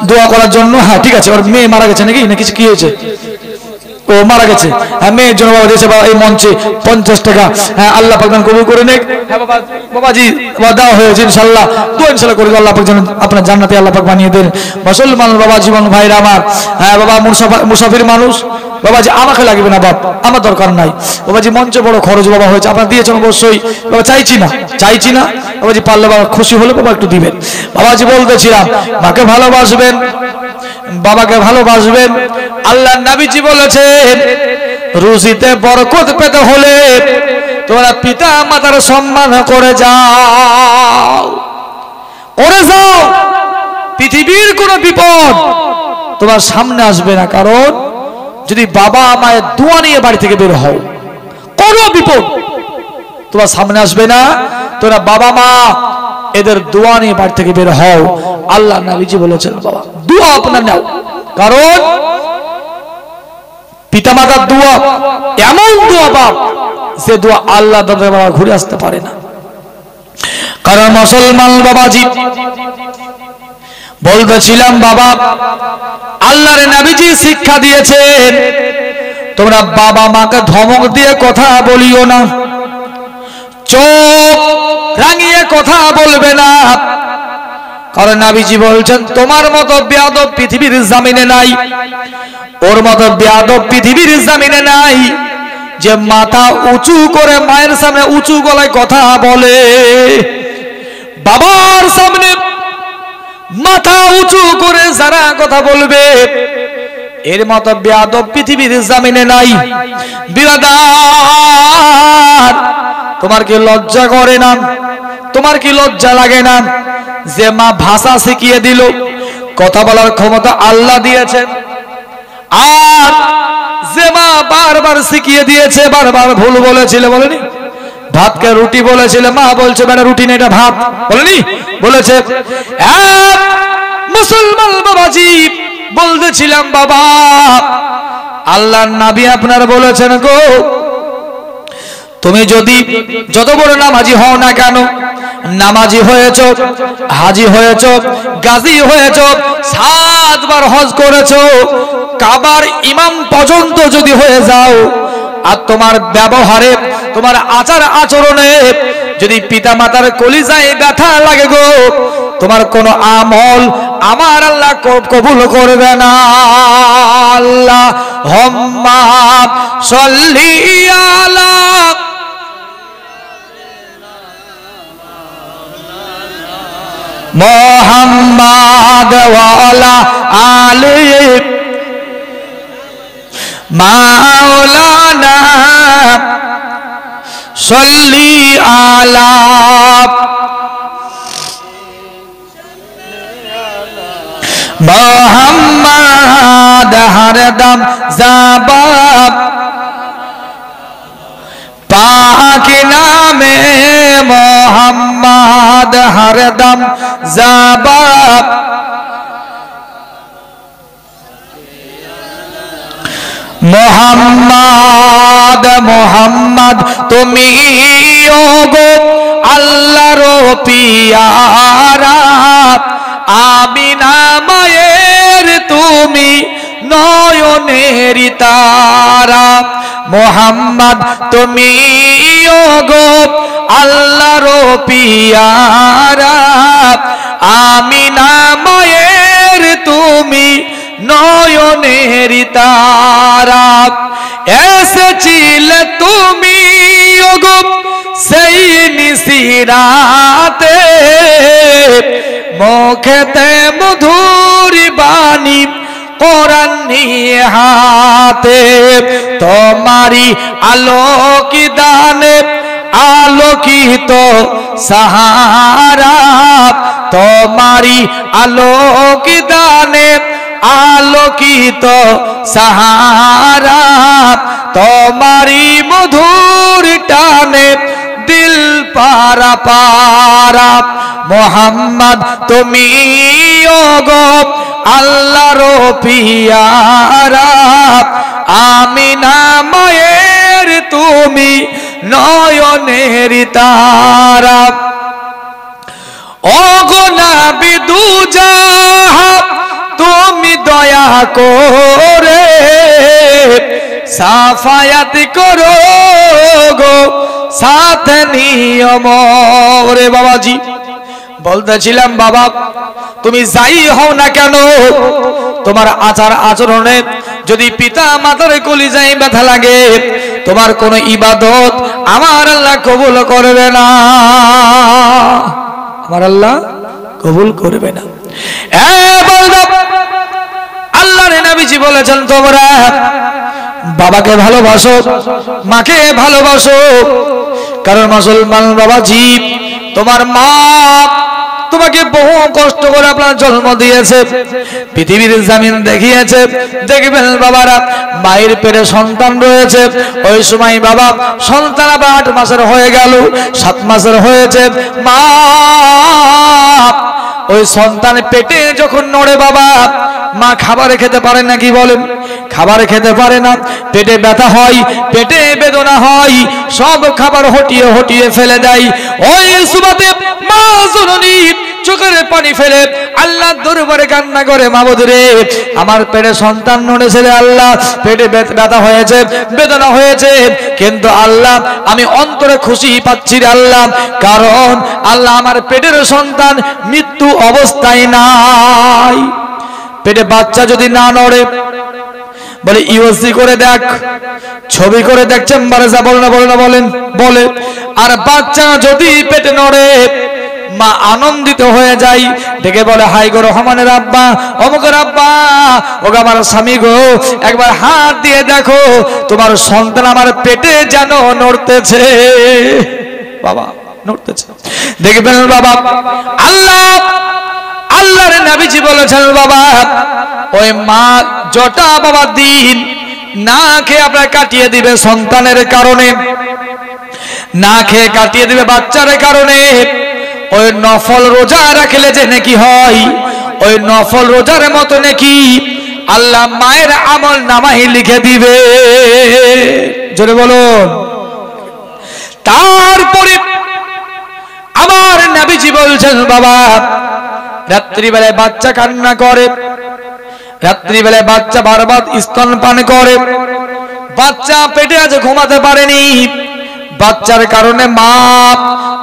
দোয়া করার জন্য। হ্যাঁ ঠিক আছে। ওর মেয়ে মারা গেছে নাকি? না কিছু কি হয়েছে? ও মারা গেছে। হ্যাঁ, মেয়ের জন্য বাবা দিয়েছে বাবা এই মঞ্চে 50 টাকা। হ্যাঁ, আল্লাহ পাক কবুল করে নেক। হ্যাঁ বাবা, বাবাজি দেওয়া হয়েছে ইনশাআল্লাহ। দোয়া ইনশাআল্লাহ করে আল্লাহ পাক যেন আপনার জান্নাতে আল্লাহ পাক বানিয়ে দেন। মুসলমান বাবা জীবন ভাইরা আমার, হ্যাঁ বাবা মুসাফির মানুষ বাবাজি, আমাকে লাগবে না বাপ, আমার দরকার নাই বাবাজি। মঞ্চে বড় খরচ বাবা হয়েছে, আপনার দিয়েছেন অবশ্যই বাবা, চাইছি না বাবাজি, পারলে বাবা খুশি হলে বাবা একটু দিবেন। বাবাজি বলতেছিলাম, মাকে ভালোবাসবেন, বাবাকে ভালোবাসবেন। আল্লাহ নবীজি বলেছেন, রুজিতে বরকত পেতে হলে তোমরা পিতা মাতার সম্মান করে যাও, করে যাও। পৃথিবীর কোনো বিপদ তোমার সামনে আসবে না, কারণ যদি বাবা মায়ের দোয়া নিয়ে বাড়ি থেকে বের হও, কোনো বিপদ তোমার সামনে আসবে না। তোমরা বাবা মা এদের দোয়া নিয়ে বাড়ি থেকে বের হও। আল্লাহ নবীজি বলেছেন, বাবা দোয়া আপনার নাও, কারণ পিতামাতার দোয়া এমন দোয়া বাপ, যে দোয়া আল্লাহ দরবারে বাবা ঘুরে আসতে পারে না। কারণ মুসলমান বাবাজি বলতেছিলাম বাবা, আল্লাহর নবীজি শিক্ষা দিয়েছেন, তোমরা বাবা মাকে ধমক দিয়ে কথা বলিও না, চোখ রাঙিয়ে কথা বলবে না। কারণ নবীজি বলছেন, তোমার মতো বেয়াদব পৃথিবীর জমিনে নাই, ওর মতো বেয়াদব পৃথিবীর জমিনে নাই, যে মাথা উঁচু করে মায়ের সামনে উঁচু গলায় কথা বলে, বাবার সামনে মাথা উঁচু করে যারা কথা বলবে, এর মতো বেয়াদব পৃথিবীর জমিনে নাই। বিরাদার, তোমার কি লজ্জা করে না? তোমার কি লজ্জা লাগে না? যে মা ভাষা শিখিয়ে দিল, কথা বলার ক্ষমতা আল্লাহ দিয়েছেন, আর যে মা বারবার শিখিয়ে দিয়েছে, বারবার ভুল বলেছিল, বলেনি? ভাতকে রুটি বলেছিল, মা বলছে বেটা রুটি না এটা ভাত, বলেনি? বলেছে। মুসলমান বাবাজি বলতেছিলাম বাবা, আল্লাহর নবী আপনার বলেছেন গো, তুমি যদি যত বড় নামাজি হও না কেন, নামাজি হয়েছ, হাজি হয়েছ, গাজী হয়েছ, 7 বার হজ করেছ, কাবার ইমাম পর্যন্ত যদি হয়ে যাও, আর তোমার ব্যবহারে, তোমার আচার আচরণে যদি পিতা মাতার কলিজায় ব্যথা লাগে গো, তোমার কোন আমল আমার আল্লাহ কবুল করবে না। আল্লাহুম্মা সাল্লি আলা মোহাম্মদ ওয়ালা আলে মাওলানা সল্লি আলা মোহাম্মদ হরদম জাবাব পাক নামে মোহাম্মদ হরদম জাবাব মোহাম্মদ মোহাম্মদ তুমি ওগো আল্লাহর পিয়ারা আমিনা মায়ের তুমি নয়নের তারা মোহাম্মদ তুমি ওগো আল্লাহর পিয়ারা আমিনা মায়ের তুমি নয়নের তারা এসেছিলে তুমি ওগো সেই নিশিরাতে মুখেতে মধুর বাণী কোরআন নিয়ে হাতে তোমারি আলোক দানে আলোকিত সাহারা তোমারি আলোক দানে আলোকিত সাহারা তোমারি মধুর টানে দিল পারা পারা মোহাম্মদ তুমি ওগো আল্লাহর পিয়ারা আমিনা মায়ের তুমি নয়নের তারা ওগো নবী দুজাহান তুমি দয়া করে সাফায়াত করো গো সাথে নিয়ম রে বাবাজি বলতেছিলাম বাবা তুমি যাই হও না কেন তোমার আচার আচরণে যদি পিতা মাতার কলিজায় ব্যথা লাগে তোমার কোনো ইবাদত আমার আল্লাহ কবুল করবে না আমার আল্লাহ কবুল করবে না আল্লাহর নবীজি বলেছেন তোমরা বাবাকে ভালোবাসো মাকে ভালোবাসো কারণ মুসলমান বাবাজি তোমার মা তোমাকে বহু কষ্ট করে আপনার জন্ম দিয়েছে পৃথিবীর জমিন দেখিয়েছে দেখবেন বাবারা মায়ের পেটে সন্তান রয়েছে ওই সময় বাবা সন্তান আবার 8 মাসের হয়ে গেল 7 মাসের হয়েছে মা ওই সন্তান পেটে যখন নড়ে বাবা মা খাবার খেতে পারে না কি বলেন খাবার খেতে পারে না পেটে ব্যথা হয় পেটে বেদনা হয় সব খাবার হটিয়ে হটিয়ে ফেলে দেয় ওই সুবাতে মা জননী চোখের পানি ফেলে আল্লাহর দরবারে কান্না করে মাবুদ রে আমার পেটে সন্তান নড়েছে রে আল্লাহ পেটে ব্যথা হয়েছে বেদনা হয়েছে কিন্তু আল্লাহ আমি অন্তরে খুশি পাচ্ছি রে আল্লাহ কারণ আল্লাহ আমার পেটের সন্তান মৃত্যু অবস্থায় নাই পেটে বাচ্চা যদি না নড়ে বলে ইউএসসি করে দেখ ছবি করে দেখ চেম্বারে যা বলে না বলে না বলেন বলে আর বাচ্চা যদি পেটে নড়ে মা আনন্দিত হয়ে যায় ডেকে বলে হাই গো রহমানের আব্বা অমুকের আব্বা ওগো আমার স্বামী গো একবার হাত দিয়ে দেখো তোমার সন্তান আমার পেটে যেন নড়তেছে বাবা নড়তেছে দেখবেন বাবা আল্লাহর নবীজি বলেছেন বাবা ওই মা জটা বাবা দিন না খেয়ে আপনার কাটিয়ে দিবে সন্তানের কারণে না খেয়ে কাটিয়ে দিবে বাচ্চার কারণে ওই নফল রোজা রাখলে যে নাকি হয় ওই নফল রোজার মতো নাকি আল্লাহ মায়ের আমল নামায় লিখে দিবে জোরে বলুন তারপরে আমার নবীজি বলছেন বাবা রাত্রিবেলায় বাচ্চা কান্না করে রাত্রিবেলায় বাচ্চা বারবার স্তনপান করে বাচ্চা পেটে আছে ঘুমাতে পারেনি বাচ্চার কারণে মা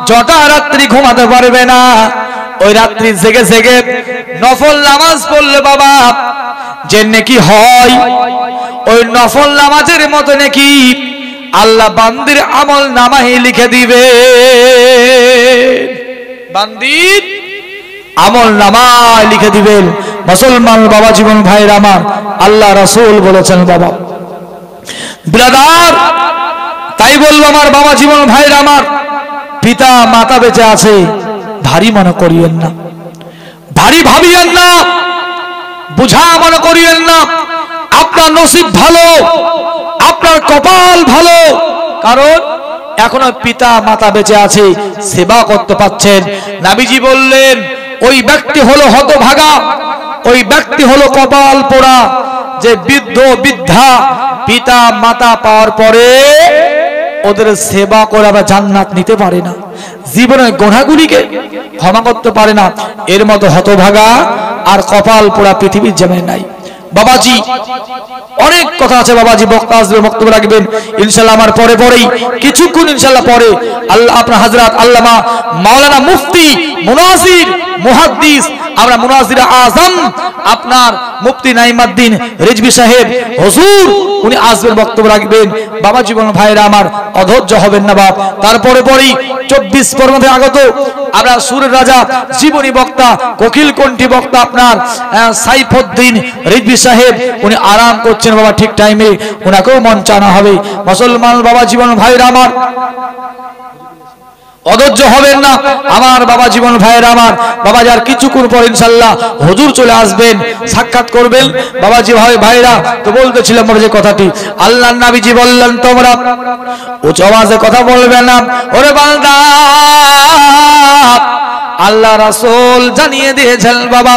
জটা রাত্রি ঘুমাতে পারবে না ওই রাত্রি জেগে জেগে নফল নামাজ পড়লে বাবা যে নেকি হয় ওই নফল নামাজের মতো নাকি আল্লাহ বান্দির আমল নামায় লিখে দিবে বান্দির আমল নামায় লিখে দিবেন। মুসলমান বাবা জীবন ভাইয়ের আমার, আল্লাহ রাসূল বলেছেন বাবা ব্রাদার, তাই বলবো আমার বাবা জীবন ভাইয়ের আমার, পিতা মাতা বেঁচে আছে, ভারী মনে করিয়েন না, ভারী ভাবিয়েন না, বুঝা মনে করিয়েন না। আপনার নসিব ভালো, আপনার কপাল ভালো, কারণ এখনো পিতা মাতা বেঁচে আছে, সেবা করতে পাচ্ছেন। নবীজি বললেন ওই ব্যক্তি হলো হতভাগা, ওই ব্যক্তি হলো কপাল পোড়া, যে বৃদ্ধ বৃদ্ধা পিতা মাতা পাওয়ার পরে ওদের সেবা করে আবার জান্নাত নিতে পারে না, জীবনের গুনাহগুলিকে ক্ষমা করতে পারে না, এর মতো হতভাগা আর কপাল পোড়া পৃথিবীর জমিনে নাই। বাবাজি অনেক কথা আছে, বাবাজি বক্তা আসবে, বক্তব্য রাখবেন ইনশাআল্লাহ আমার পরে পরেই, কিছুক্ষণ ইনশাআল্লাহ পরে আল্লাহ আপনার হযরত আল্লামা মাওলানা মুফতি মুনাজির মুহাদ্দিস, আমরা মুনাজির আজম আপনার মুফতি নাইমউদ্দিন রিজভী সাহেব হুজুর, উনি আসবেন, বক্তব্য রাখবেন। বাবা জীবন ভাইরা আমার, অধৈর্য হবেন না বাপ। তারপরে পরেই 24 পরমাতে আগত আমরা সুরের রাজা জীবনী বক্তা কোকিল কণ্ঠী বক্তা আপনার সাইফুদ্দিন রিজভী সাহেব, উনি আরাম করছেন বাবা, ঠিক টাইমে উনাকেও মঞ্চানো হবে। মুসলমান বাবা জীবন ভাইরা আমার, অধৈর্য হবেন না আমার বাবা জীবন ভাইয়ের আমার। বাবা যার কিছুক্ষণ পর ইনশাআল্লাহ হুজুর চলে আসবেন, সাক্ষাৎ করবেন। বাবাজি ভাইরা তো বলতেছিলাম যে কথাটি, আল্লাহর নবীজি বললেন তোমরা উচ্চ আওয়াজে কথা বলবে না। ওরে বান্দা, আল্লাহ রাসূল জানিয়ে দিয়েছেন বাবা,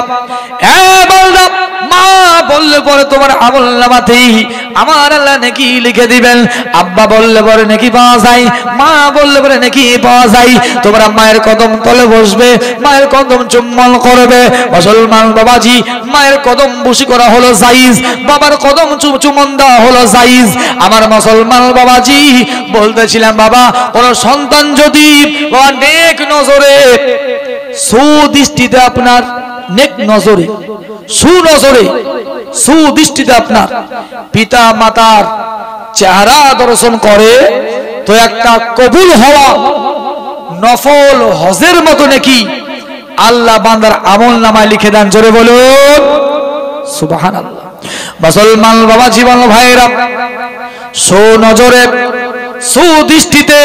এ বান্দা, মা বললে পরে তোমার আমল নামাতেই আমার আল্লাহ নেকি লিখে দিবেন। আব্বা বললে পরে নেকি পাওয়া যায়, মা বললে পরে নেকি পাওয়া যায়। তোমরা মায়ের কদম তলে বসবে, মায়ের কদম চুম্বন করবে। মুসলমান বাবাজি, মায়ের কদম বসি করা হলো জায়েজ, বাবার কদম চুম্বন দেওয়া হলো জায়েজ। আমার মুসলমান বাবাজি বলতেছিলাম বাবা, কোন সন্তান যদি নেক নজরে সুদৃষ্টিতে, আপনার নেক নজরে সুনজরে সুদৃষ্টিতে আপনার পিতা মাতার চেহারা দর্শন করে, তো একটা কবুল হওয়া নফল হজের মতো নাকি আল্লাহ বান্দার আমল নামায় লিখে দেন। জোরে বলুন সুবহানাল্লাহ। মুসলমান বাবা জীবন ভাইরা, সুনজরে সুদৃষ্টিতে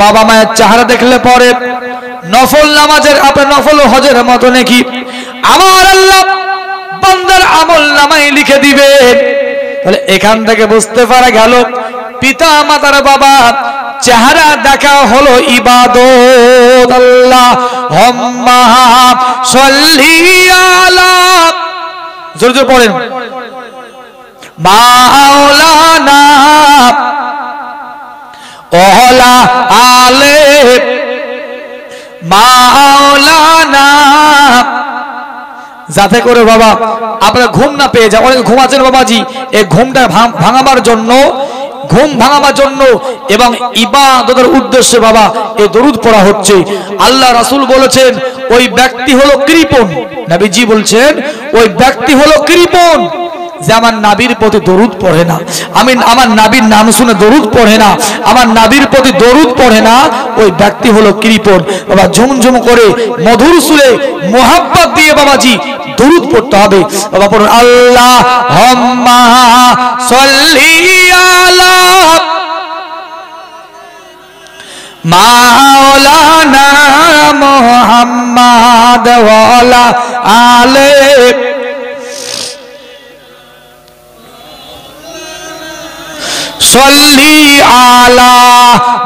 বাবা মায়ের চেহারা দেখলে পরে নফল নামাজের, আপনার নফল হজের মতো নাকি আমার আল্লাহ বান্দার আমল নামায় লিখে দিবে। তাহলে এখান থেকে বুঝতে পারা গেল পিতা মাতার বাবা চেহারা দেখা হলো ইবাদত। আল্লাহুম্মা সাল্লি আলা, জোরে জোরে পড়েন, মাওলানা ওয়ালা আলে মাওলানা, যাতে করে বাবা আপনারা ঘুম না পেয়ে যায়। অনেক ঘুমাচ্ছেন বাবাজি, এই ঘুমটা ভাঙাবার জন্য, ঘুম ভাঙাবার জন্য এবং ইবাদতের উদ্দেশ্যে বাবা এই দরুদ পড়া হচ্ছে। আল্লাহ রাসূল বলেছেন ওই ব্যক্তি হলো কৃপণ, নবীজি বলছেন ওই ব্যক্তি হলো কৃপণ যে আমার নাবির প্রতি দরুদ পড়ে না, আমি আমার নাবির নাম শুনে দরুদ পড়ে না, আমার নাবির প্রতি দরুদ পড়ে না, ওই ব্যক্তি হলো কৃপণ। বাবা ঝুমঝুম করে মধুর সুরে মোহাব্বত দিয়ে বাবাজি দরুদ পড়তে হবে। বাবা পড়ুন, আল্লাহুম্মা সাল্লি আলা মাওলানা মুহাম্মাদ ওয়া আলা আলে সাল্লি আলা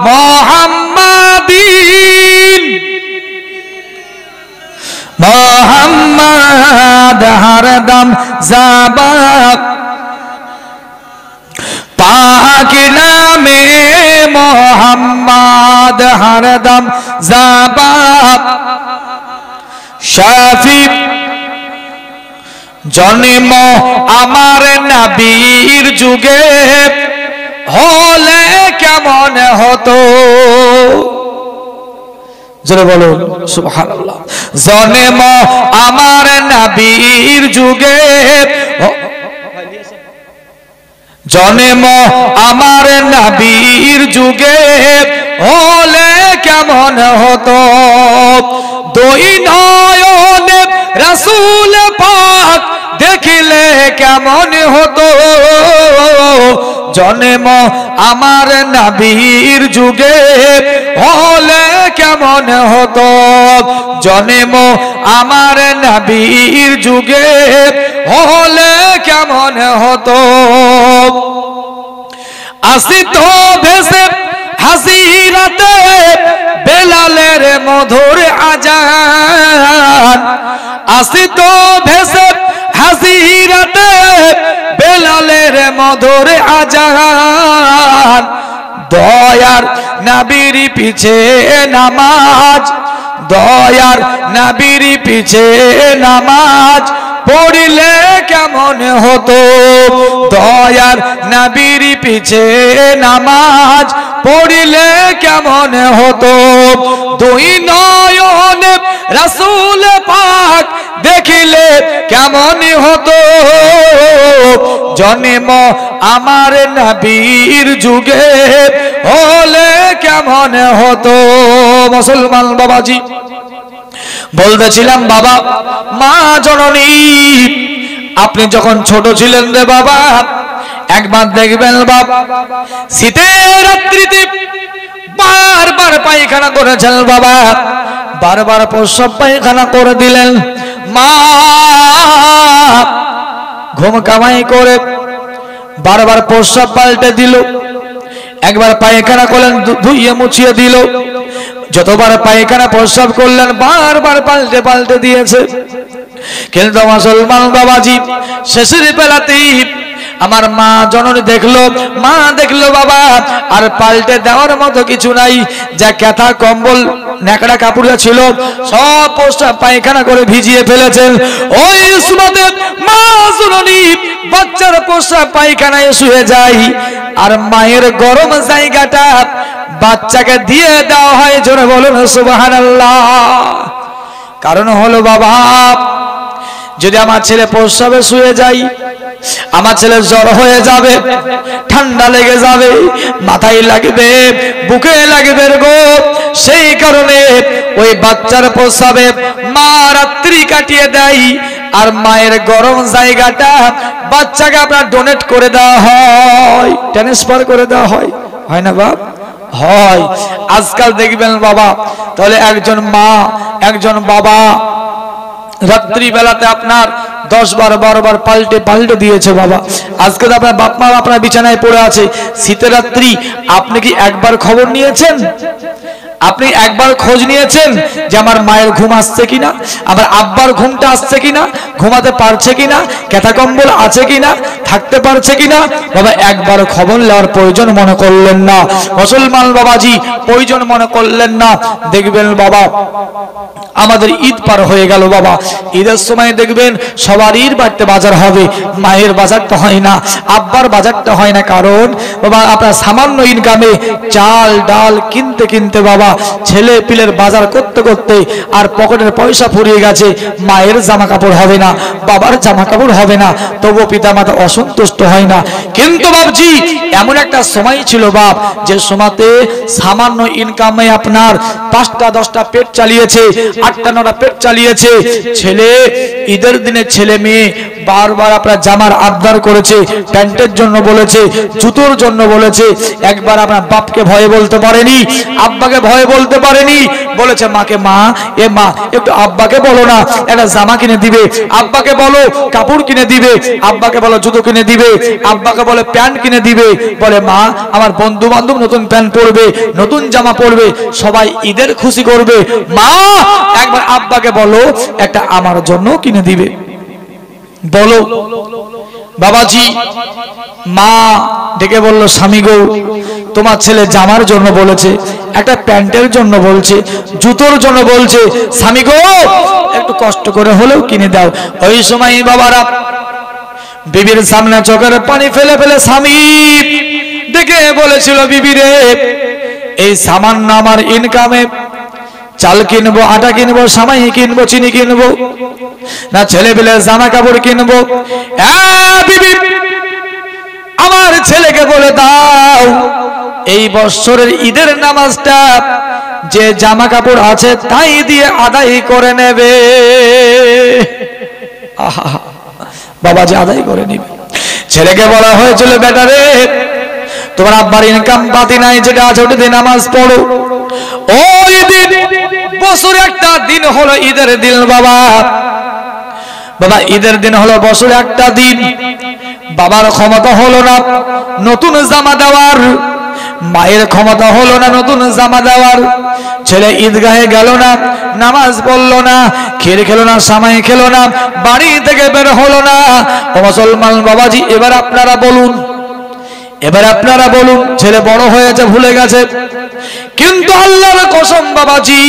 মুহাম্মাদিন, মুহাম্মাদ হরদম জাবাব, পাক নামে মুহাম্মাদ হরদম জাবাব, শাফি জন্ম আমার নবীর যুগে হলে কেমন হতো, জোরে বলুন সুবহানাল্লাহ। জন্ম আমার নবীর যুগে, জন্ম আমার নবীর যুগে হলে কেমন হতো, দুই নয় রাসূল পাক দেখিলে কেমন হতো, জন্ম আমার নবীর যুগে হলে কেমন হতো, জন্ম আমার নবীর যুগে হলে কেমন হতো। আসিত ভেসে হাসিরাতে বেলালের মধুর আজান, আসিত ভেসে হাসিরাতে বেলালের মধুর আজান, দয়ার নবীর পিছে নামাজ, দয়ার নবীর পিছে নামাজ পড়িলে কেমন হতো, দয়ার নবীর পিছে নামাজ পড়িলে কেমন হতো। দুই নয়নে রাসূল পাক দেখিলে কেমন হতো, জন্ম আমার নবীর যুগে হলে কেমন হতো। মুসলমান বাবাজি বলতেছিলাম, বাবা মা জননী আপনি যখন ছোট ছিলেন রে বাবা, একবার দেখবেন বাবা শীতের রাত্রিতে বারবার পায়খানা করেছেন বাবা, বারবার প্রস্রাব পায়খানা করে দিলেন। মা ঘুম কামাই করে বারবার প্রস্রাব পাল্টে দিল, একবার পায়খানা করলেন ধুইয়ে মুছিয়ে দিল, যতবার পায়খানা প্রস্রাব করলেন বারবার পাল্টে পাল্টে দিয়েছে। কিন্তু মুসলমান বাবাজি শেষের বেলাতেই আমার মা জননী দেখলো, মা দেখলো বাবা আর পাল্টে দেওয়ার মতো কিছু নাই, যা কাঁথা কম্বল ন্যাকড়া কাপড় ছিল সব প্রস্রাব পায়খানা করে ভিজিয়ে ফেলেছেন। ওই সুবাদে মা জননী বাচ্চার প্রস্রাব পায়খানায় শুয়ে যায়, আর মায়ের গরম জায়গাটা বাচ্চাকে দিয়ে দেওয়া হয়। জোরে বলুন সুবহানাল্লাহ। কারণ হলো বাবা, যদি আমার ছেলে প্রস্রাবে শুয়ে যায়, আমার ছেলে জ্বর হয়ে যাবে, ঠান্ডা লেগে যাবে, মাথায় লাগবে, বুকে লাগবে গো। সেই কারণে ওই বাচ্চার প্রস্রাবে মা রাত্রি কাটিয়ে দেয়, আর মায়ের গরম জায়গাটা বাচ্চাকে আপনার ডোনেট করে দেওয়া হয়, ট্রান্সফার করে দেওয়া হয়, হয় না বাপ? হয়। আজকাল দেখবেন বাবা, তাহলে একজন মা একজন বাবা রাত্রি বেলাতে আপনার 10 বার 12 বার পাল্টে পাল্টে দিয়েছে বাবা। আজকে তো আপনার বাপ মা আপনার বিছানায় পড়ে আছে, শীতের রাত্রি আপনি কি একবার খবর নিয়েছেন? আপনি একবার খোঁজ নিয়েছেন যে আমার মায়ের ঘুম আসছে কিনা, আমার আব্বার ঘুমটা আসছে কিনা, ঘুমাতে পারছে কিনা, কাঁথা কম্বল আছে কিনা, থাকতে পারছে কিনা? বাবা একবার খবর নেওয়ার প্রয়োজন মনে করলেন না। মুসলমান বাবাজি প্রয়োজন মনে করলেন না। দেখবেন বাবা আমাদের ঈদ পার হয়ে গেল বাবা, ঈদের সময় দেখবেন সবারই বাড়িতে বাজার হবে, মায়ের বাজারটা হয় না, আব্বার বাজারটা হয় না। কারণ বাবা আপনার সামান্য ইনকামে চাল ডাল কিনতে কিনতে বাবা ছেলে পিলের বাজার করতে করতে আর পকেটের পয়সা ফুরিয়ে গেছে, মায়ের জামা কাপড় হবে না, বাবার জামা কাপড় হবে না, তবুও পিতা মাতা অসন্তুষ্ট হয় না। কিন্তু বাবজি এমন একটা সময় ছিল বাপ, যে সময়তে সামান্য ইনকামে আপনার 5টা 10টা পেট চালিয়েছে, 8টা 9টা পেট চালিয়েছে। ছেলে ঈদের দিনে ছেলে মেয়ে বারবার আপনার জামার আবদার করেছে, প্যান্টের জন্য বলেছে, জুতোর জন্য বলেছে। একবার আপনার বাপকে ভয়ে বলতে পারেনি, আব্বাকে ভয়ে বলতে পারেনি, বলেছে মাকে, মা এ মা একটু আব্বাকে বলো না একটা জামা কিনে দিবে, আব্বাকে বলো কাপড় কিনে দিবে, আব্বাকে বলো জুতো কিনে দিবে, আব্বাকে বলে প্যান্ট কিনে দিবে। বলে মা আমার বন্ধু বান্ধব নতুন প্যান্ট পরবে, নতুন জামা পরবে, সবাই ঈদের খুশি করবে, মা একবার আব্বাকে বলো একটা আমার জন্য কিনে দিবে। বলো বাবাজি মা ডেকে বললো, স্বামী গো তোমার ছেলে জামার জন্য বলেছে, একটা প্যান্টের জন্য বলছে, জুতোর জন্য বলছে, স্বামী গো একটু কষ্ট করে হলেও কিনে দাও। ওই সময় বাবারা বিবির সামনে চোখের পানি ফেলে ফেলে স্বামী ডেকে বলেছিল, বিবি রে এই সামান্য আমার ইনকামে চাল কিনবো, আটা কিনবো, সামাই কিনবো, চিনি কিনবো না, ছেলে পেলে জামা কাপড় কিনবো, বিবি আমার ছেলেকে বলে দাও এই বছরের ঈদের নামাজটা যে জামা কাপড় আছে তাই দিয়ে আদায় করে নেবে। আহা, বাবাজি আদায় করে নেবে। ছেলেকে বলা হয়েছিল, বেটা রে তোমার আব্বার ইনকাম পাতি নাই, যেটা আছে ওটা দিয়ে নামাজ পড়ো। ওই দিন বছরে একটা দিন হলো ঈদের দিন বাবা, বাবা ঈদের দিন হলো বছরে একটা দিন। বাবার ক্ষমতা হলো না নতুন জামা দেওয়ার, মায়ের ক্ষমতা হলো না নতুন জামা দেওয়ার। ছেলে ঈদগাহে গেল না, নামাজ পড়লো না, ক্ষীর খেলো না, সামাই খেলো না, বাড়ি থেকে বের হলো না। ও মুসলমান বাবাজি, এবার আপনারা বলুন, এবার আপনারা বলুন, ছেলে বড় হয়েছে ভুলে গেছে, কিন্তু আল্লাহর কসম বাবাজি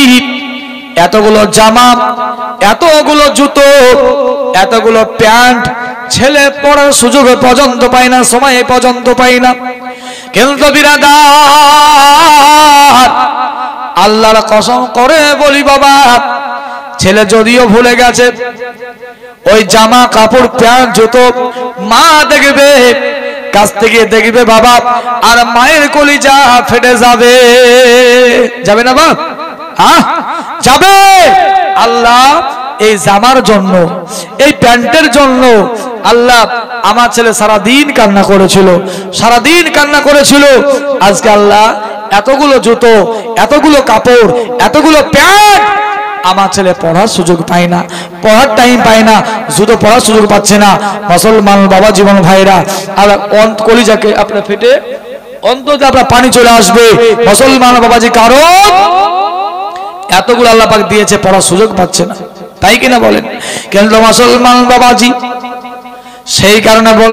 এতগুলো জামা, এতগুলো জুতো, এতগুলো প্যান্ট ছেলে পড়ার সুযোগ পর্যন্ত পায় না, সময় পর্যন্ত পায় না। কিন্তু বিরাদার আল্লাহর কসম করে বলি বাবা, ছেলে যদিও ভুলে গেছে, ওই জামা কাপড় প্যান্ট জুতো মা দেখবে, কাছ থেকে দেখবে বাবা, আর মায়ের কলিজা ফেটে যাবে। যাবে না বাপ? হ্যাঁ যাবে। আল্লাহ এই জামার জন্য, এই প্যান্টের জন্য আল্লাহ আমার ছেলে সারাদিন কান্না করেছিল, সারাদিন কান্না করেছিল। আজকে আল্লাহ এতগুলো জুতো, এতগুলো কাপড়, এতগুলো প্যান্ট, আমার ছেলে পড়ার সুযোগ পায় না, পড়ার টাইম পায় না, জুতো পড়ার সুযোগ পাচ্ছে না। মুসলমান বাবা জীবন ভাইরা, আর কলিজাকে আপনার ফেটে অন্তত আপনার পানি চলে আসবে মুসলমান বাবাজি, কারণ এতগুলো আল্লাহ পাক দিয়েছে, পড়ার সুযোগ পাচ্ছে না, তাই কিনা বলেন? কিন্তু মুসলমান বাবাজি সেই কারণে